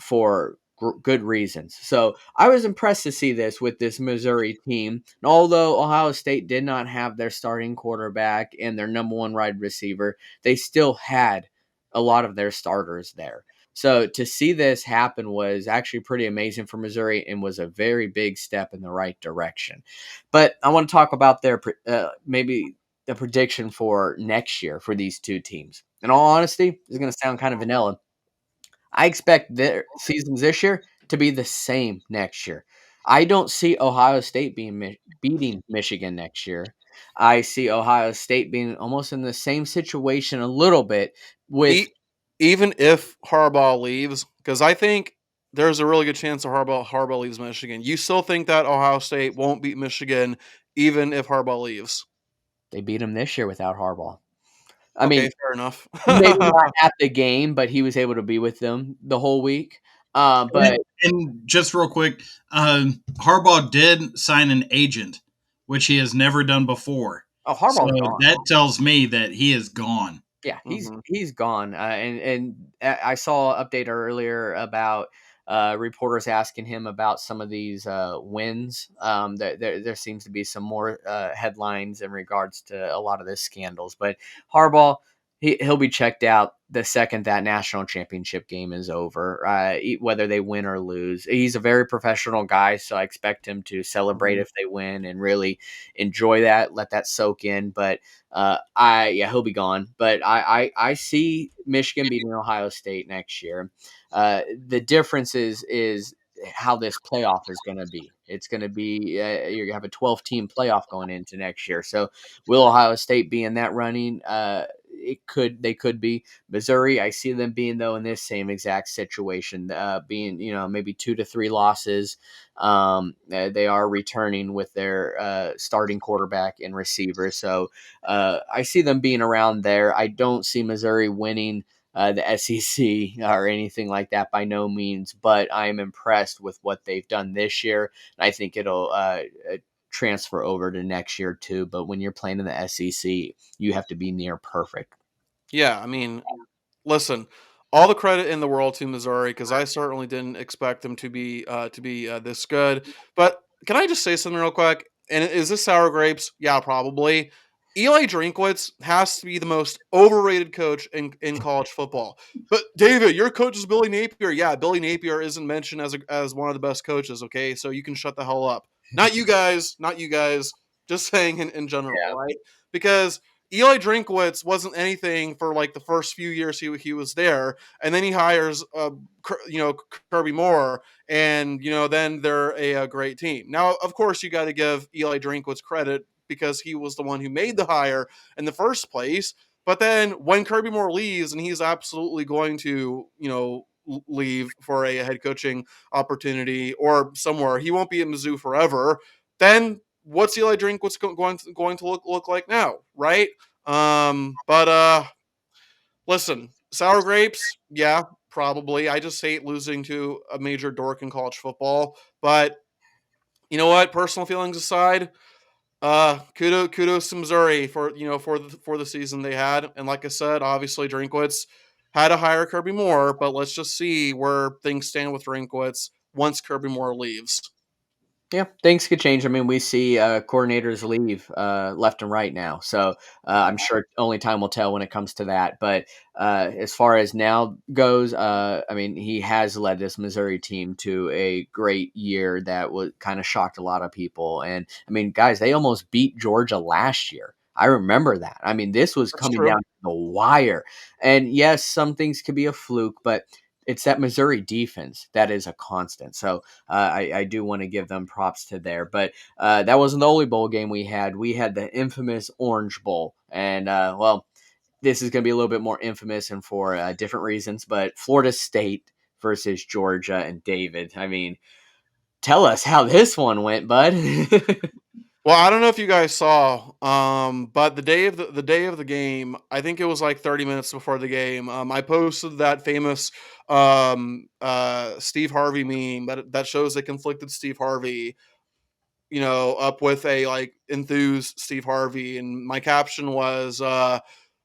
for good reasons. So I was impressed to see this with this Missouri team. And although Ohio State did not have their starting quarterback and their number one wide receiver, they still had a lot of their starters there. So to see this happen was actually pretty amazing for Missouri and was a very big step in the right direction. But I want to talk about their maybe the prediction for next year for these two teams. In all honesty, this is going to sound kind of vanilla. I expect their seasons this year to be the same next year. I don't see Ohio State beating Michigan next year. I see Ohio State being almost in the same situation a little bit with. E- Even if Harbaugh leaves, because I think there's a really good chance that Harbaugh leaves Michigan. You still think that Ohio State won't beat Michigan, even if Harbaugh leaves? They beat him this year without Harbaugh. I Okay, mean, fair enough. maybe not at the game, but he was able to be with them the whole week. But And just real quick, Harbaugh did sign an agent, which he has never done before. oh, So Harbaugh's gone. that tells me that he is gone. Yeah, Mhm. he's gone, I saw an update earlier about reporters asking him about some of these wins. There seems to be some more headlines in regards to a lot of the scandals, but Harbaugh, he'll be checked out the second that national championship game is over, whether they win or lose. He's a very professional guy, so I expect him to celebrate Mhm. if they win and really enjoy that, let that soak in. But he'll be gone, but I see Michigan beating Ohio State next year. The difference is how this playoff is going to be. It's going to be you're going to have a 12-team playoff going into next year. So will Ohio State be in that running? They could be. Missouri, I see them being though in this same exact situation, being maybe 2 to 3 losses. They are returning with their starting quarterback and receiver, so I see them being around there. I don't see Missouri winning the SEC or anything like that by no means, but I am impressed with what they've done this year. And I think it'll transfer over to next year too. But when you're playing in the SEC, you have to be near perfect. Yeah, I mean, listen, all the credit in the world to Missouri because I certainly didn't expect them to be this good. But can I just say something real quick? And is this sour grapes? Yeah, probably. Eli Drinkwitz has to be the most overrated coach in college football. But David, your coach is Billy Napier. Yeah, Billy Napier isn't mentioned as one of the best coaches. Okay, so you can shut the hell up. Not you guys. Not you guys. Just saying in general, right? Because Eli Drinkwitz wasn't anything for like the first few years he was there, and then he hires Kirby Moore, and then they're a great team. Now, of course, you got to give Eli Drinkwitz credit because he was the one who made the hire in the first place. But then when Kirby Moore leaves, and he's absolutely going to leave for a head coaching opportunity or somewhere, he won't be at Mizzou forever. Then what's Eli Drinkwitz going to look like now, right? But listen, sour grapes, yeah, probably. I just hate losing to a major dork in college football. But you know what? Personal feelings aside, kudos to Missouri for for the season they had. And like I said, obviously Drinkwitz had to hire Kirby Moore, but let's just see where things stand with Drinkwitz once Kirby Moore leaves. Yeah, things could change. I mean, we see coordinators leave left and right now, so I'm sure only time will tell when it comes to that. But as far as now goes, I mean, he has led this Missouri team to a great year that was kind of shocked a lot of people. And I mean, guys, they almost beat Georgia last year. I remember that. I mean, this was That's coming down true. to the wire. And yes, some things could be a fluke, but it's that Missouri defense that is a constant. So I do want to give them props to there. But that wasn't the only bowl game we had. We had the infamous Orange Bowl. And, well, this is going to be a little bit more infamous and for different reasons. But Florida State versus Georgia and David. I mean, tell us how this one went, bud. Well, I don't know if you guys saw, but the day of the game, I think it was like 30 minutes before the game. I posted that famous Steve Harvey meme that shows a conflicted Steve Harvey, up with a like enthused Steve Harvey, and my caption was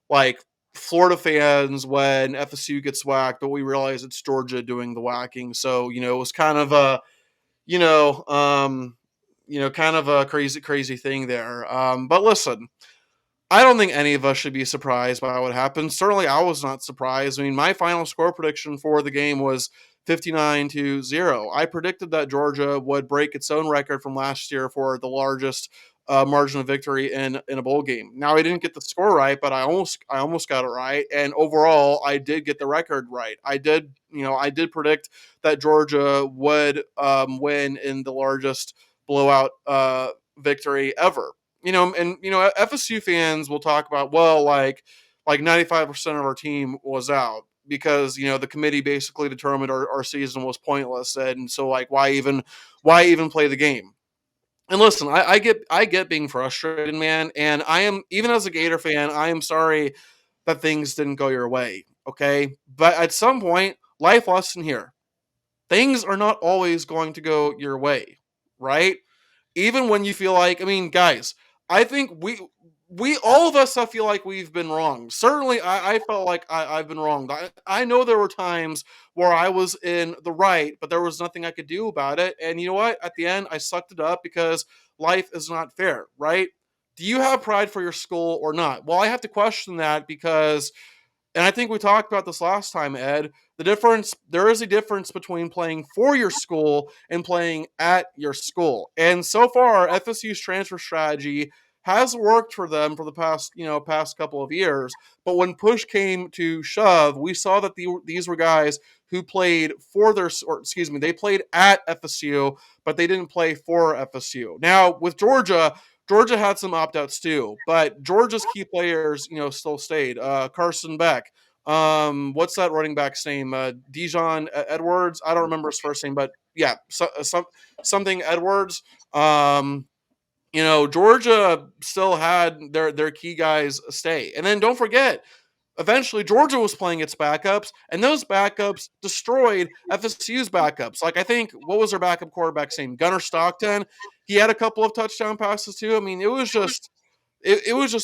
like Florida fans when FSU gets whacked, but we realize it's Georgia doing the whacking. So it was kind of a you know, um, kind of a crazy thing there. But listen, I don't think any of us should be surprised by what happened. Certainly, I was not surprised. I mean, my final score prediction for the game was 59-0. I predicted that Georgia would break its own record from last year for the largest margin of victory in a bowl game. Now, I didn't get the score right, but I almost got it right. And overall, I did get the record right. I did predict that Georgia would win in the largest blowout victory ever. And FSU fans will talk about, well, like 95% of our team was out because the committee basically determined our season was pointless, and so like why even play the game. And listen, I get being frustrated, man, and I am, even as a Gator fan, I am sorry that things didn't go your way, okay? But at some point, life lesson here: things are not always going to go your way, right? Even when you feel like, I mean, guys, I think we all of us, I feel like we've been wrong. Certainly, I felt like I've been wrong. I know there were times where I was in the right, but there was nothing I could do about it. And you know what? At the end, I sucked it up because life is not fair, right? Do you have pride for your school or not? Well, I have to question that because, and I think we talked about this last time, Ed. There is a difference between playing for your school and playing at your school. And so far, FSU's transfer strategy has worked for them for the past couple of years. But when push came to shove, we saw that these were guys who played for they played at FSU, but they didn't play for FSU. Now with Georgia had some opt outs too, but Georgia's key players, still stayed. Carson Beck. What's that running back's name? Dijon Edwards. I don't remember his first name, but yeah, something Edwards. Georgia still had their key guys stay, and then don't forget, eventually Georgia was playing its backups, and those backups destroyed FSU's backups. Like I think what was their backup quarterback's name? Gunnar Stockton. He had a couple of touchdown passes too. I mean, it was just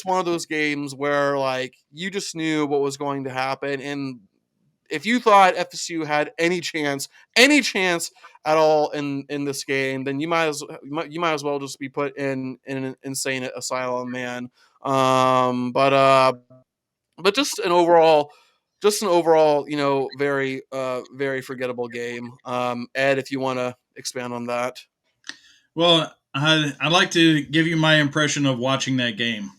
one of those games where like you just knew what was going to happen, and if you thought FSU had any chance at all in this game, then you might as well just be put in an insane asylum, man. But just an overall, very forgettable game. Ed, if you want to expand on that. Well, I'd like to give you my impression of watching that game.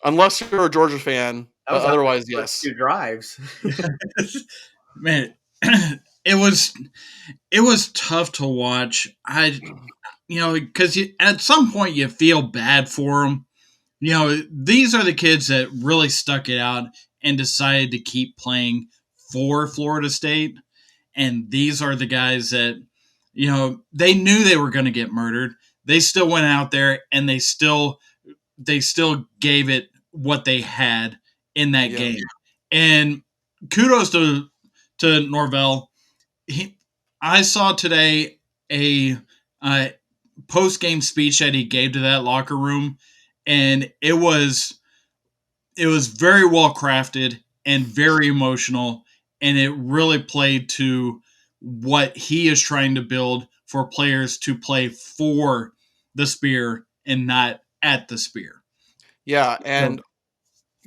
Unless you're a Georgia fan, That but was like otherwise, the first yes. few drives. Man, it was tough to watch. Because at some point you feel bad for them. These are the kids that really stuck it out and decided to keep playing for Florida State. And these are the guys that, they knew they were going to get murdered. They still went out there and they still gave it what they had in that Yeah. game. And kudos to Norvell. I saw today a post game speech that he gave to that locker room, and it was very well crafted and very emotional, and it really played to what he is trying to build for players to play for the spear and not at the spear. Yeah, So, and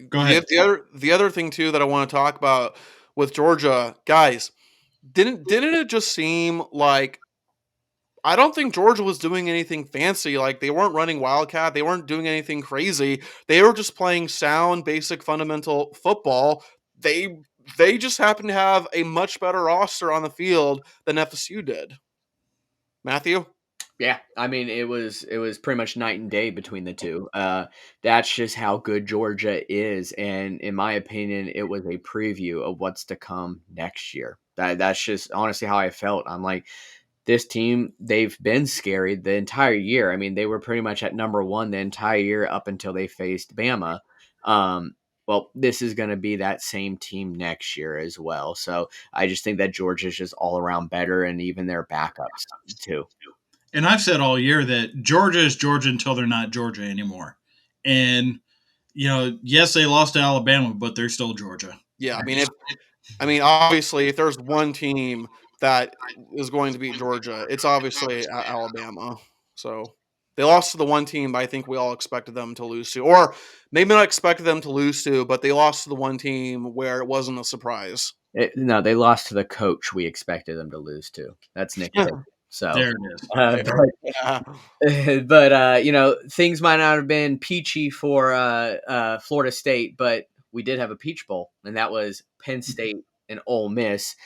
go ahead. the other thing too that I want to talk about with Georgia, guys, didn't it just seem like I don't think Georgia was doing anything fancy. Like they weren't running Wildcat, they weren't doing anything crazy. They were just playing sound, basic, fundamental football. They they just happened to have a much better roster on the field than FSU did. Matthew? Yeah, I mean it was pretty much night and day between the two. That's just how good Georgia is, and in my opinion, it was a preview of what's to come next year. That's just honestly how I felt. I'm like, this team, they've been scary the entire year. I mean, they were pretty much at number one the entire year up until they faced Bama. Um, well, this is going to be that same team next year as well. So I just think that Georgia's just all around better, and even their backups too. And I've said all year that Georgia is Georgia until they're not Georgia anymore. And yes, they lost to Alabama, but they're still Georgia. Yeah, obviously, if there's one team that is going to beat Georgia, it's obviously Alabama. So they lost to the one team I think we all expected them to lose to, or maybe not expected them to lose to, but they lost to the one team where it wasn't a surprise. No, they lost to the coach we expected them to lose to. That's Nick Saban. So, There it is. Fair. Yeah. but things might not have been peachy for Florida State, but we did have a Peach Bowl, and that was Penn State and Ole Miss.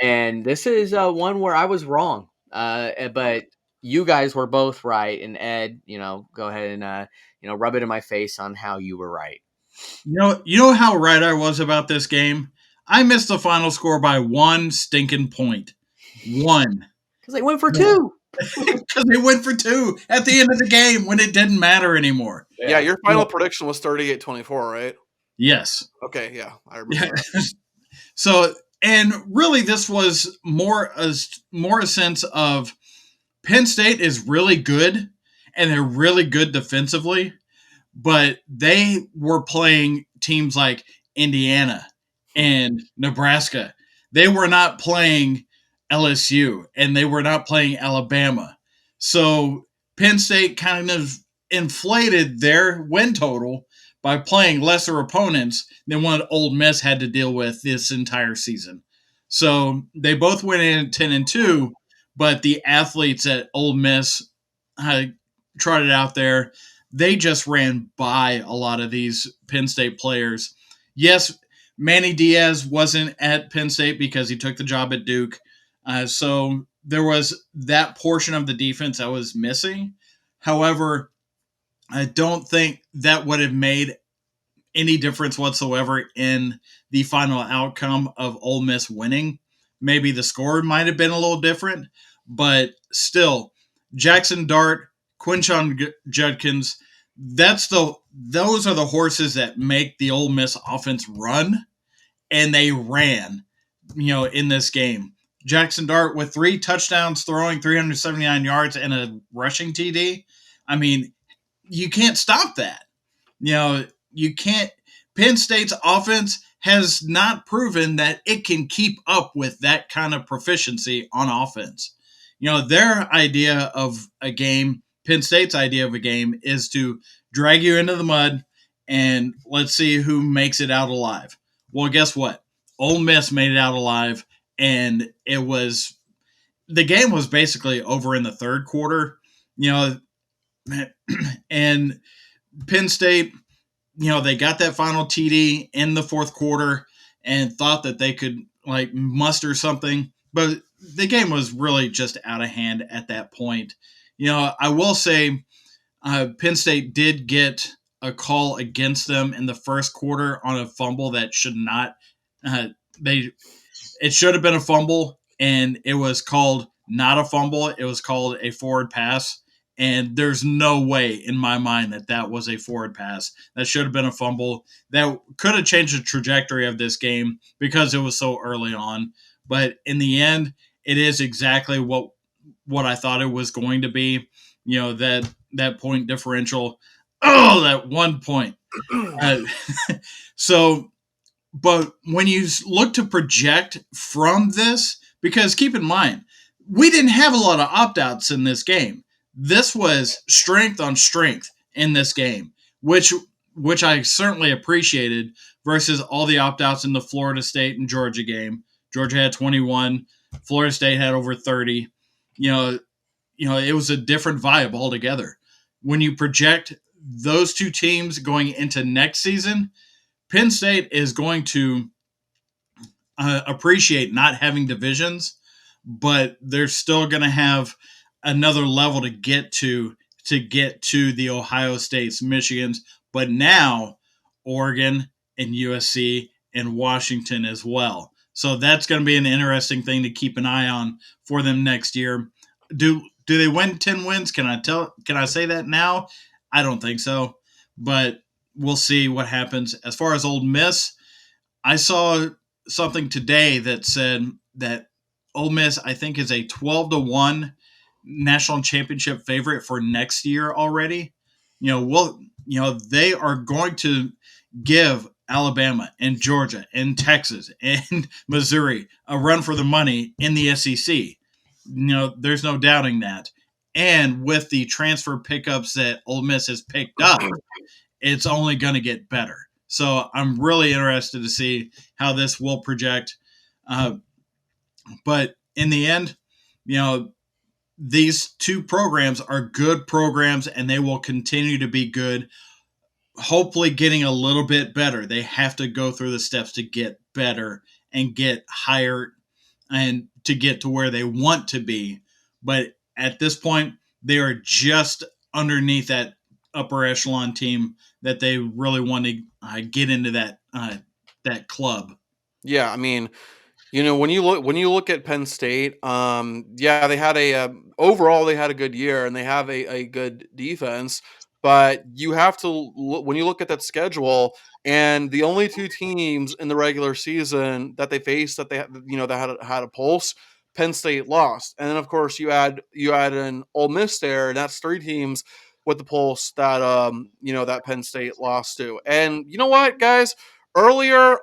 And this is one where I was wrong, but you guys were both right. And Ed, go ahead and rub it in my face on how you were right. You know how right I was about this game? I missed the final score by one stinking point. One. Because they went for two. Because they went for two at the end of the game when it didn't matter anymore. Yeah, your final prediction was 38-24, right? Yes. Okay, yeah, I remember that. So, And really, this was more a sense of Penn State is really good, and they're really good defensively, but they were playing teams like Indiana and Nebraska. They were not playing LSU, and they were not playing Alabama. So Penn State kind of inflated their win total by playing lesser opponents than what Ole Miss had to deal with this entire season. So they both went in 10-2, but the athletes at Ole Miss trotted out there, they just ran by a lot of these Penn State players. Yes, Manny Diaz wasn't at Penn State because he took the job at Duke. So there was that portion of the defense that was missing. However, I don't think that would have made any difference whatsoever in the final outcome of Ole Miss winning. Maybe the score might have been a little different, but still, Jackson Dart, Quinshon Judkins, those are the horses that make the Ole Miss offense run, and they ran, in this game. Jackson Dart with 3 touchdowns, throwing 379 yards and a rushing TD. I mean, you can't stop that. You can't. Penn State's offense has not proven that it can keep up with that kind of proficiency on offense. Their idea of a game, Penn State's idea of a game, is to drag you into the mud and let's see who makes it out alive. Well, guess what? Ole Miss made it out alive, and the game was basically over in the third quarter. You know, and Penn State, they got that final TD in the fourth quarter and thought that they could like muster something, but the game was really just out of hand at that point. I will say Penn State did get a call against them in the first quarter on a fumble that should not. They It should have been a fumble, and it was called not a fumble. It was called a forward pass. And there's no way in my mind that that was a forward pass. That should have been a fumble. That could have changed the trajectory of this game because it was so early on. But in the end, it is exactly what I thought it was going to be. That point differential. Oh, that 1 point. Uh, so but when you look to project from this, because keep in mind, we didn't have a lot of opt outs in this game. This was strength on strength in this game, which I certainly appreciated versus all the opt outs in the Florida State and Georgia game. Georgia had 21, Florida State had over 30. You know, it was a different vibe altogether. When you project those two teams going into next season, Penn State is going to appreciate not having divisions, but they're still going to have another level to get to the Ohio States, Michigans, but now Oregon and USC and Washington as well. So that's going to be an interesting thing to keep an eye on for them next year. Do they win 10 wins? Can I say that now? I don't think so, but we'll see what happens. As far as Ole Miss, I saw something today that said that Ole Miss, I think, is a 12-1 national championship favorite for next year already. They are going to give Alabama and Georgia and Texas and Missouri a run for the money in the SEC. There's no doubting that. And with the transfer pickups that Ole Miss has picked up, it's only going to get better. So I'm really interested to see how this will project. But in the end, you know, these two programs are good programs and they will continue to be good, hopefully getting a little bit better. They have to go through the steps to get better and get higher and to get to where they want to be. But at this point, they are just underneath that upper echelon team that they really want to get into that club. Yeah, I mean, when you look at Penn State, yeah, they had overall they had a good year and they have a good defense. but you have to when you look at that schedule, and the only two teams in the regular season that they faced that they that had a pulse, Penn State lost, and then of course you add an Ole Miss there, and that's three teams with the pulse that that Penn State lost to. And you know what, guys? Earlier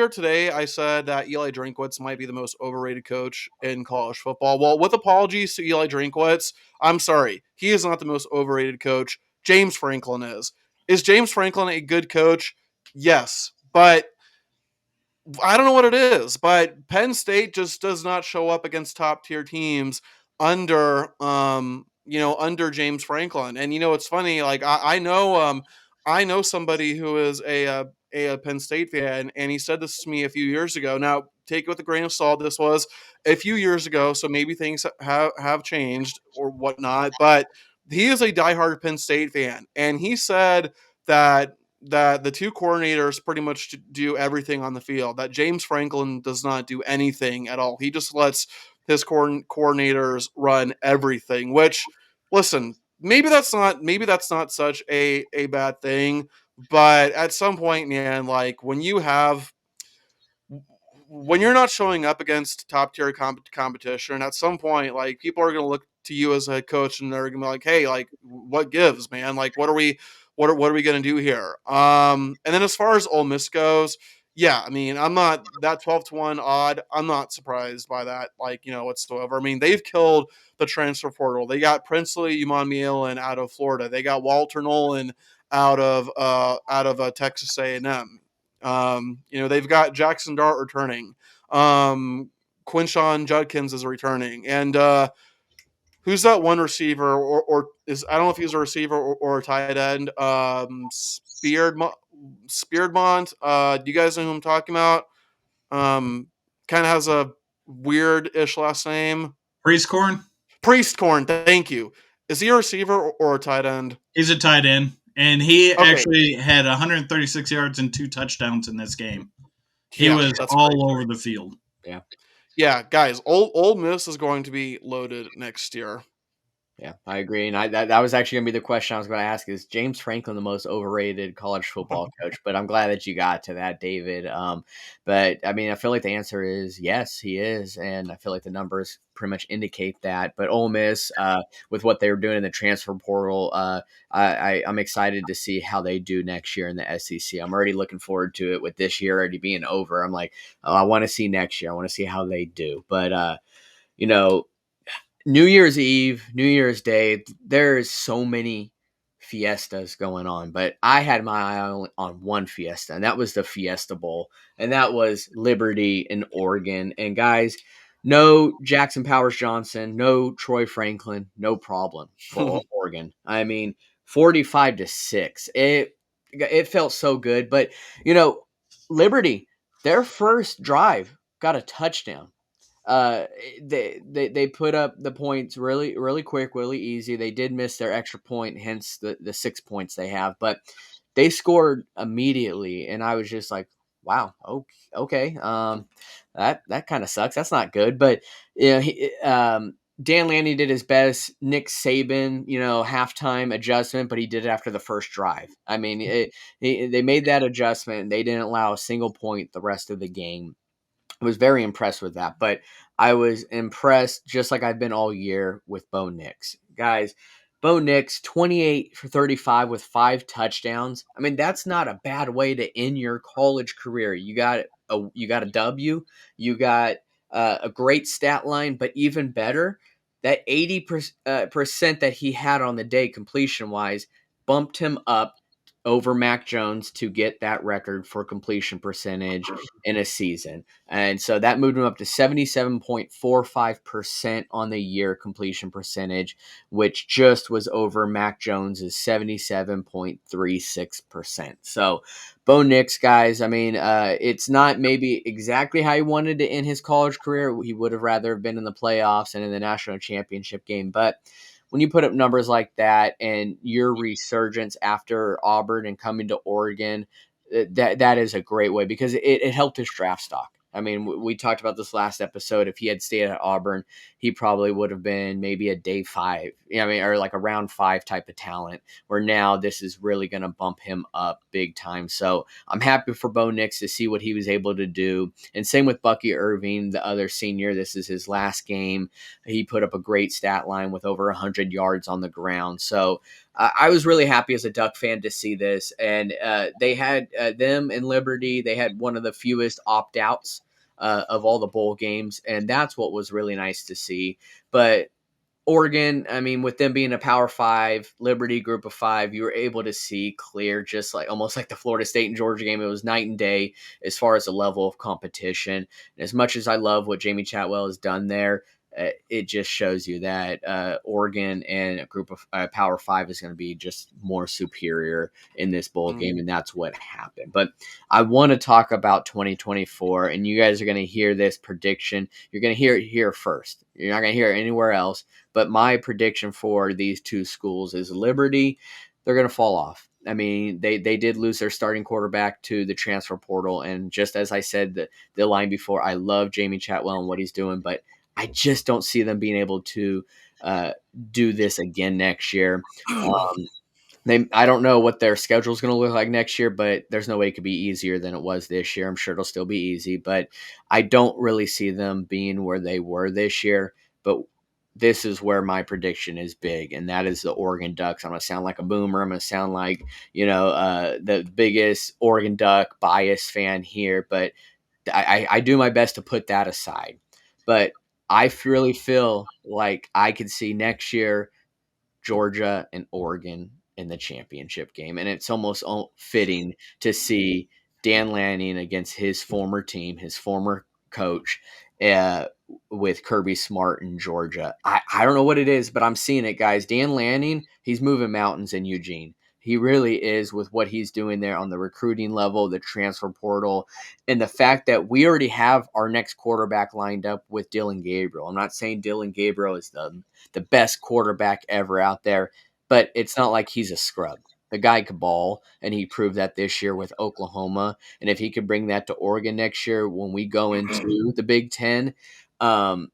today, I said that Eli Drinkwitz might be the most overrated coach in college football. Well, with apologies to Eli Drinkwitz, I'm sorry, he is not the most overrated coach. James Franklin is. Is James Franklin a good coach? Yes, but I don't know what it is, but Penn State just does not show up against top tier teams under James Franklin. And it's funny, like I know somebody who is a Penn State fan, and he said this to me a few years ago. Now, take it with a grain of salt. This was a few years ago, so maybe things have changed or whatnot. But he is a diehard Penn State fan, and he said that the two coordinators pretty much do everything on the field. That James Franklin does not do anything at all. He just lets his coordinators run everything. Which, listen, maybe that's not such a bad thing. But at some point, man, like when you're not showing up against top tier competition, at some point, like people are going to look to you as a head coach, and they're going to be like, "Hey, like, what gives, man? Like, what are we going to do here?" And then as far as Ole Miss goes, yeah, I mean, I'm not that 12-1 odd. I'm not surprised by that, like whatsoever. I mean, they've killed the transfer portal. They got Princely Umanmielen out of Florida. They got Walter Nolan out of Texas A&M. They've got Jackson Dart returning. Quinshawn Judkins is returning. And who's that one receiver or is I don't know if he's a receiver or a tight end. Speardmont. Do you guys know who I'm talking about? Kind of has a weird-ish last name. Priestcorn. Priestcorn, thank you. Is he a receiver or a tight end? He's a tight end, and he Okay. actually had 136 yards and 2 touchdowns in this game. He Yeah, was that's great. all over the field. Yeah. Yeah, guys, Old Miss is going to be loaded next year. Yeah, I agree, and that was actually gonna be the question I was gonna ask: is James Franklin the most overrated college football coach? But I'm glad that you got to that, David. But I mean, I feel like the answer is yes, he is, and I feel like the numbers pretty much indicate that. But Ole Miss, with what they're doing in the transfer portal, I'm excited to see how they do next year in the SEC. I'm already looking forward to it with this year already being over. I'm like, oh, I want to see next year. I want to see how they do. But you know New Year's Eve, New Year's Day, there is so many fiestas going on, but I had my eye on one fiesta, and that was the Fiesta Bowl, and that was Liberty in Oregon. And guys, no Jackson Powers Johnson, no Troy Franklin, no problem for Oregon. I mean, 45-6. It felt so good, but you know, Liberty, their first drive got a touchdown. They put up the points really quick, really easy. They did miss their extra point, hence the 6 points they have, but they scored immediately, and I was just like, wow, okay, that kind of sucks. That's not good, but Dan Lanning did his best. Nick Saban, halftime adjustment, but he did it after the first drive. I mean, they made that adjustment, and they didn't allow a single point the rest of the game. I was very impressed with that, but I was impressed, just like I've been all year, with Bo Nix. Guys, Bo Nix, 28 for 35 with 5 touchdowns. I mean, that's not a bad way to end your college career. You got a W, you got a great stat line, but even better, that 80% that he had on the day completion wise bumped him up over Mac Jones to get that record for completion percentage in a season. And so that moved him up to 77.45% on the year completion percentage, which just was over Mac Jones's 77.36%. So Bo Nix, guys, I mean, it's not maybe exactly how he wanted to end his college career. He would have rather have been in the playoffs and in the national championship game. But when you put up numbers like that and your resurgence after Auburn and coming to Oregon, that is a great way because it helped his draft stock. I mean, we talked about this last episode. If he had stayed at Auburn, he probably would have been maybe a day five, I mean, or like a round five type of talent, where now this is really going to bump him up big time. So I'm happy for Bo Nix to see what he was able to do. And same with Bucky Irving, the other senior. This is his last game. He put up a great stat line with over 100 yards on the ground. So I was really happy as a Duck fan to see this. And they had them in Liberty. They had one of the fewest opt outs of all the bowl games. And that's what was really nice to see. But Oregon, I mean, with them being a Power Five, Liberty Group of Five, you were able to see clear, just like almost like the Florida State and Georgia game. It was night and day as far as the level of competition. And as much as I love what Jamie Chatwell has done there, it just shows you that Oregon and a group of Power Five is going to be just more superior in this bowl game, Mm. and that's what happened. But I want to talk about 2024, and you guys are going to hear this prediction. You're going to hear it here first. You're not going to hear it anywhere else. But my prediction for these two schools is Liberty. They're going to fall off. I mean, they did lose their starting quarterback to the transfer portal. And just as I said, the line before, I love Jamie Chatwell and what he's doing, but I just don't see them being able to uh, do this again next year. Um, I don't know what their schedule is going to look like next year, but there's no way it could be easier than it was this year. I'm sure it'll still be easy, but I don't really see them being where they were this year. But this is where my prediction is big, and that is the Oregon Ducks. I'm going to sound like a boomer. I'm going to sound like, the biggest Oregon Duck bias fan here, but I do my best to put that aside. But I really feel like I could see next year Georgia and Oregon in the championship game. And it's almost fitting to see Dan Lanning against his former team, his former coach, uh, with Kirby Smart in Georgia. I don't know what it is, but I'm seeing it, guys. Dan Lanning, he's moving mountains in Eugene. He really is with what he's doing there on the recruiting level, the transfer portal, and the fact that we already have our next quarterback lined up with Dylan Gabriel. I'm not saying Dylan Gabriel is the best quarterback ever out there, but it's not like he's a scrub. The guy could ball, and he proved that this year with Oklahoma. And if he could bring that to Oregon next year when we go into the Big Ten, um,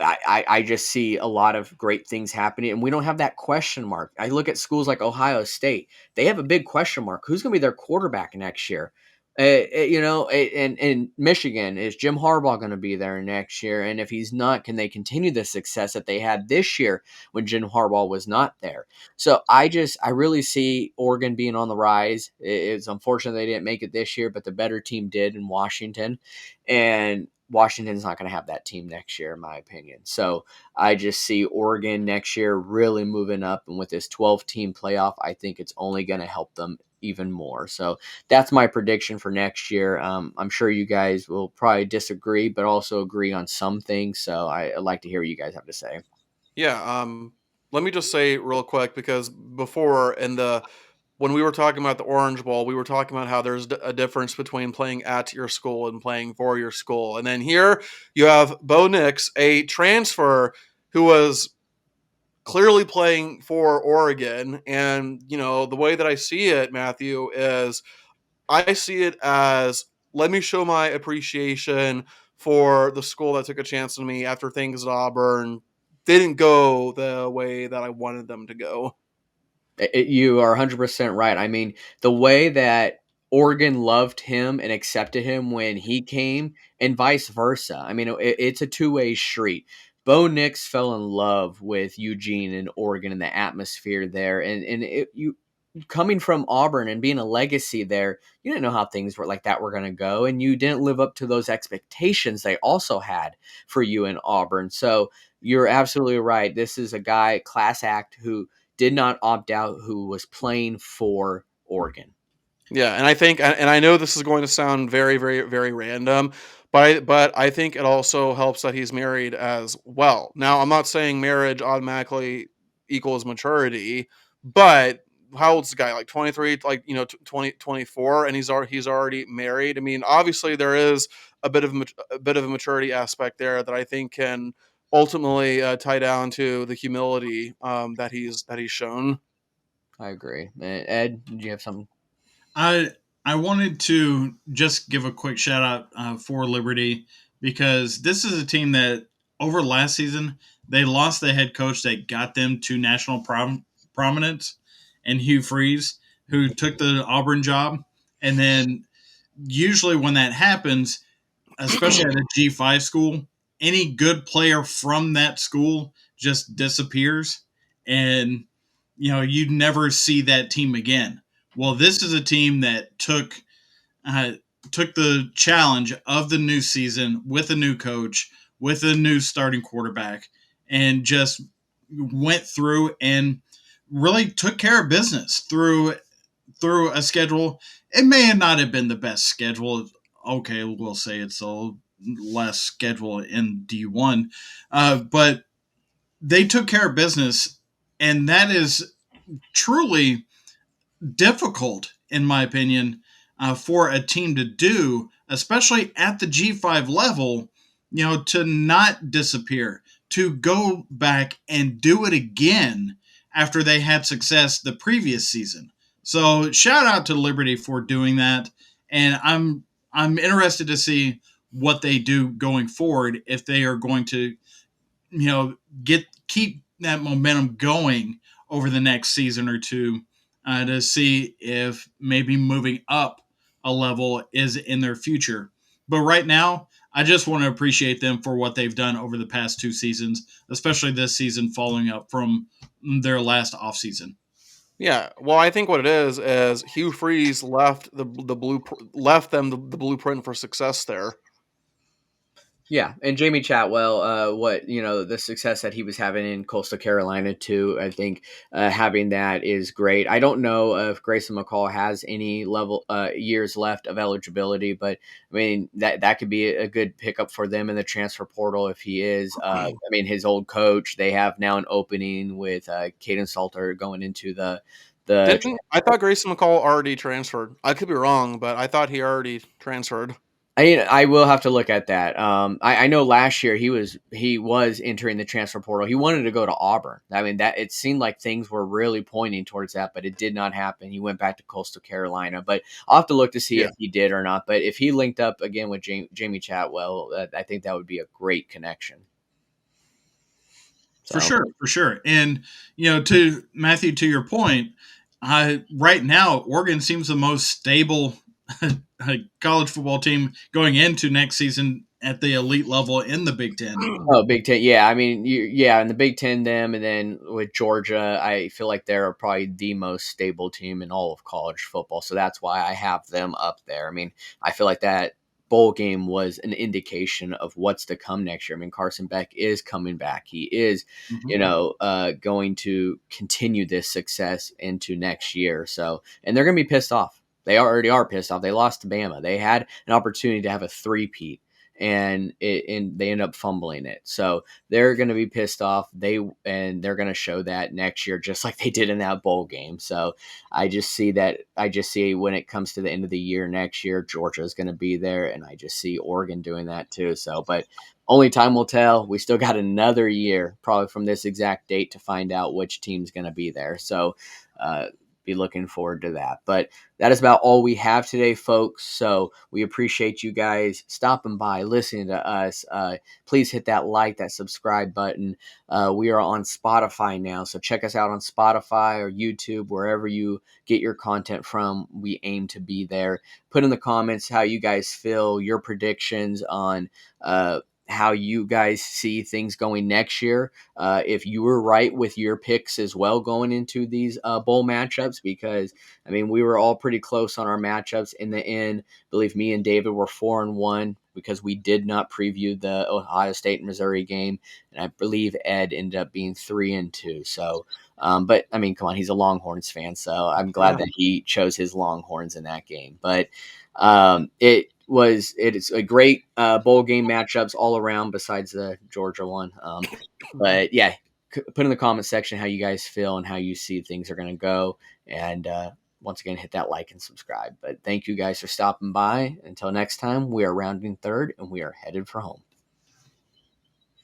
I just see a lot of great things happening, and we don't have that question mark. I look at schools like Ohio State; they have a big question mark. Who's going to be their quarterback next year? And Michigan, is Jim Harbaugh going to be there next year? And if he's not, can they continue the success that they had this year when Jim Harbaugh was not there? So I really see Oregon being on the rise. It's unfortunate they didn't make it this year, but the better team did in Washington, and Washington's not going to have that team next year, in my opinion. So I just see Oregon next year really moving up. And with this 12-team playoff, I think it's only going to help them even more. So that's my prediction for next year. I'm sure you guys will probably disagree, but also agree on some things. So I'd like to hear what you guys have to say. Yeah, let me just say real quick because before in the when we were talking about the Orange Bowl, we were talking about how there's a difference between playing at your school and playing for your school. And then here you have Bo Nix, a transfer who was clearly playing for Oregon. And, the way that I see it, Matthew, is I see it as let me show my appreciation for the school that took a chance on me after things at Auburn didn't go the way that I wanted them to go. You are 100% right. I mean, the way that Oregon loved him and accepted him when he came, and vice versa. I mean, it's a two-way street. Bo Nix fell in love with Eugene and Oregon and the atmosphere there, and you coming from Auburn and being a legacy there, you didn't know how things were like that were going to go, and you didn't live up to those expectations they also had for you in Auburn. So you're absolutely right. This is a guy, class act, who did not opt out, who was playing for Oregon. Yeah, and I think, and I know this is going to sound very, very, very random, but I think it also helps that he's married as well. Now, I'm not saying marriage automatically equals maturity, but how old's the guy? Like 23, like 20, 24, and he's already married. I mean, obviously there is a bit of a maturity aspect there that I think can ultimately tie down to the humility that he's shown. I agree. Ed, did you have something? I wanted to just give a quick shout out for Liberty because this is a team that over last season they lost the head coach that got them to national prominence, and Hugh Freeze, who took the Auburn job, and then usually when that happens, especially at a G5 school, any good player from that school just disappears, and you never see that team again. Well, this is a team that uh, took the challenge of the new season with a new coach, with a new starting quarterback, and just went through and really took care of business through a schedule. It may not have been the best schedule. Okay, we'll say it's a less schedule in D1, but they took care of business, and that is truly difficult, in my opinion, for a team to do, especially at the G5 level, to not disappear, to go back and do it again after they had success the previous season. So shout out to Liberty for doing that. And I'm interested to see what they do going forward if they are going to get keep that momentum going over the next season or two, to see if maybe moving up a level is in their future. But right now, I just want to appreciate them for what they've done over the past two seasons, especially this season following up from their last offseason. Yeah, well, I think what it is Hugh Freeze left left them the blueprint for success there. Yeah, and Jamie Chatwell, what the success that he was having in Coastal Carolina too. I think having that is great. I don't know if Grayson McCall has any level years left of eligibility, but I mean that could be a good pickup for them in the transfer portal if he is. I mean his old coach. They have now an opening with Caden Salter going into the Didn't I thought Grayson McCall already transferred? I could be wrong, but I thought he already transferred. I will have to look at that. I know last year he was entering the transfer portal. He wanted to go to Auburn. I mean that it seemed like things were really pointing towards that, but it did not happen. He went back to Coastal Carolina. But I'll have to look to see Yeah. if he did or not. But if he linked up again with Jamie Chatwell, I think that would be a great connection. For So sure, for sure. And to Matthew, to your point, right now Oregon seems the most stable college football team going into next season at the elite level in the Big Ten. oh, Big Ten, yeah. I mean, yeah, in the Big Ten, them, and then with Georgia, I feel like they're probably the most stable team in all of college football. So that's why I have them up there. I mean, I feel like that bowl game was an indication of what's to come next year. I mean, Carson Beck is coming back. He is, Mhm. going to continue this success into next year. So, and they're going to be pissed off. They already are pissed off. They lost to Bama. They had an opportunity to have a three-peat and they end up fumbling it. So they're going to be pissed off. They're going to show that next year, just like they did in that bowl game. So I just see that. I just see when it comes to the end of the year next year, Georgia is going to be there, and I just see Oregon doing that too. So, but only time will tell. We still got another year, probably from this exact date, to find out which team's going to be there. So. Be looking forward to that. But that is about all we have today, folks. So we appreciate you guys stopping by, listening to us. Please hit that like, that subscribe button. We are on Spotify now. So check us out on Spotify or YouTube, wherever you get your content from. We aim to be there. Put in the comments how you guys feel, your predictions on how you guys see things going next year. If you were right with your picks as well going into these bowl matchups, because I mean, we were all pretty close on our matchups in the end. I believe me and David were 4-1 because we did not preview the Ohio State and Missouri game, and I believe Ed ended up being 3-2. So, but I mean, come on, he's a Longhorns fan, so I'm glad Yeah. that he chose his Longhorns in that game. But it is a great bowl game matchups all around besides the Georgia one. But yeah, put in the comment section how you guys feel and how you see things are going to go. And once again, hit that like and subscribe. But thank you guys for stopping by. Until next time, we are rounding third and we are headed for home.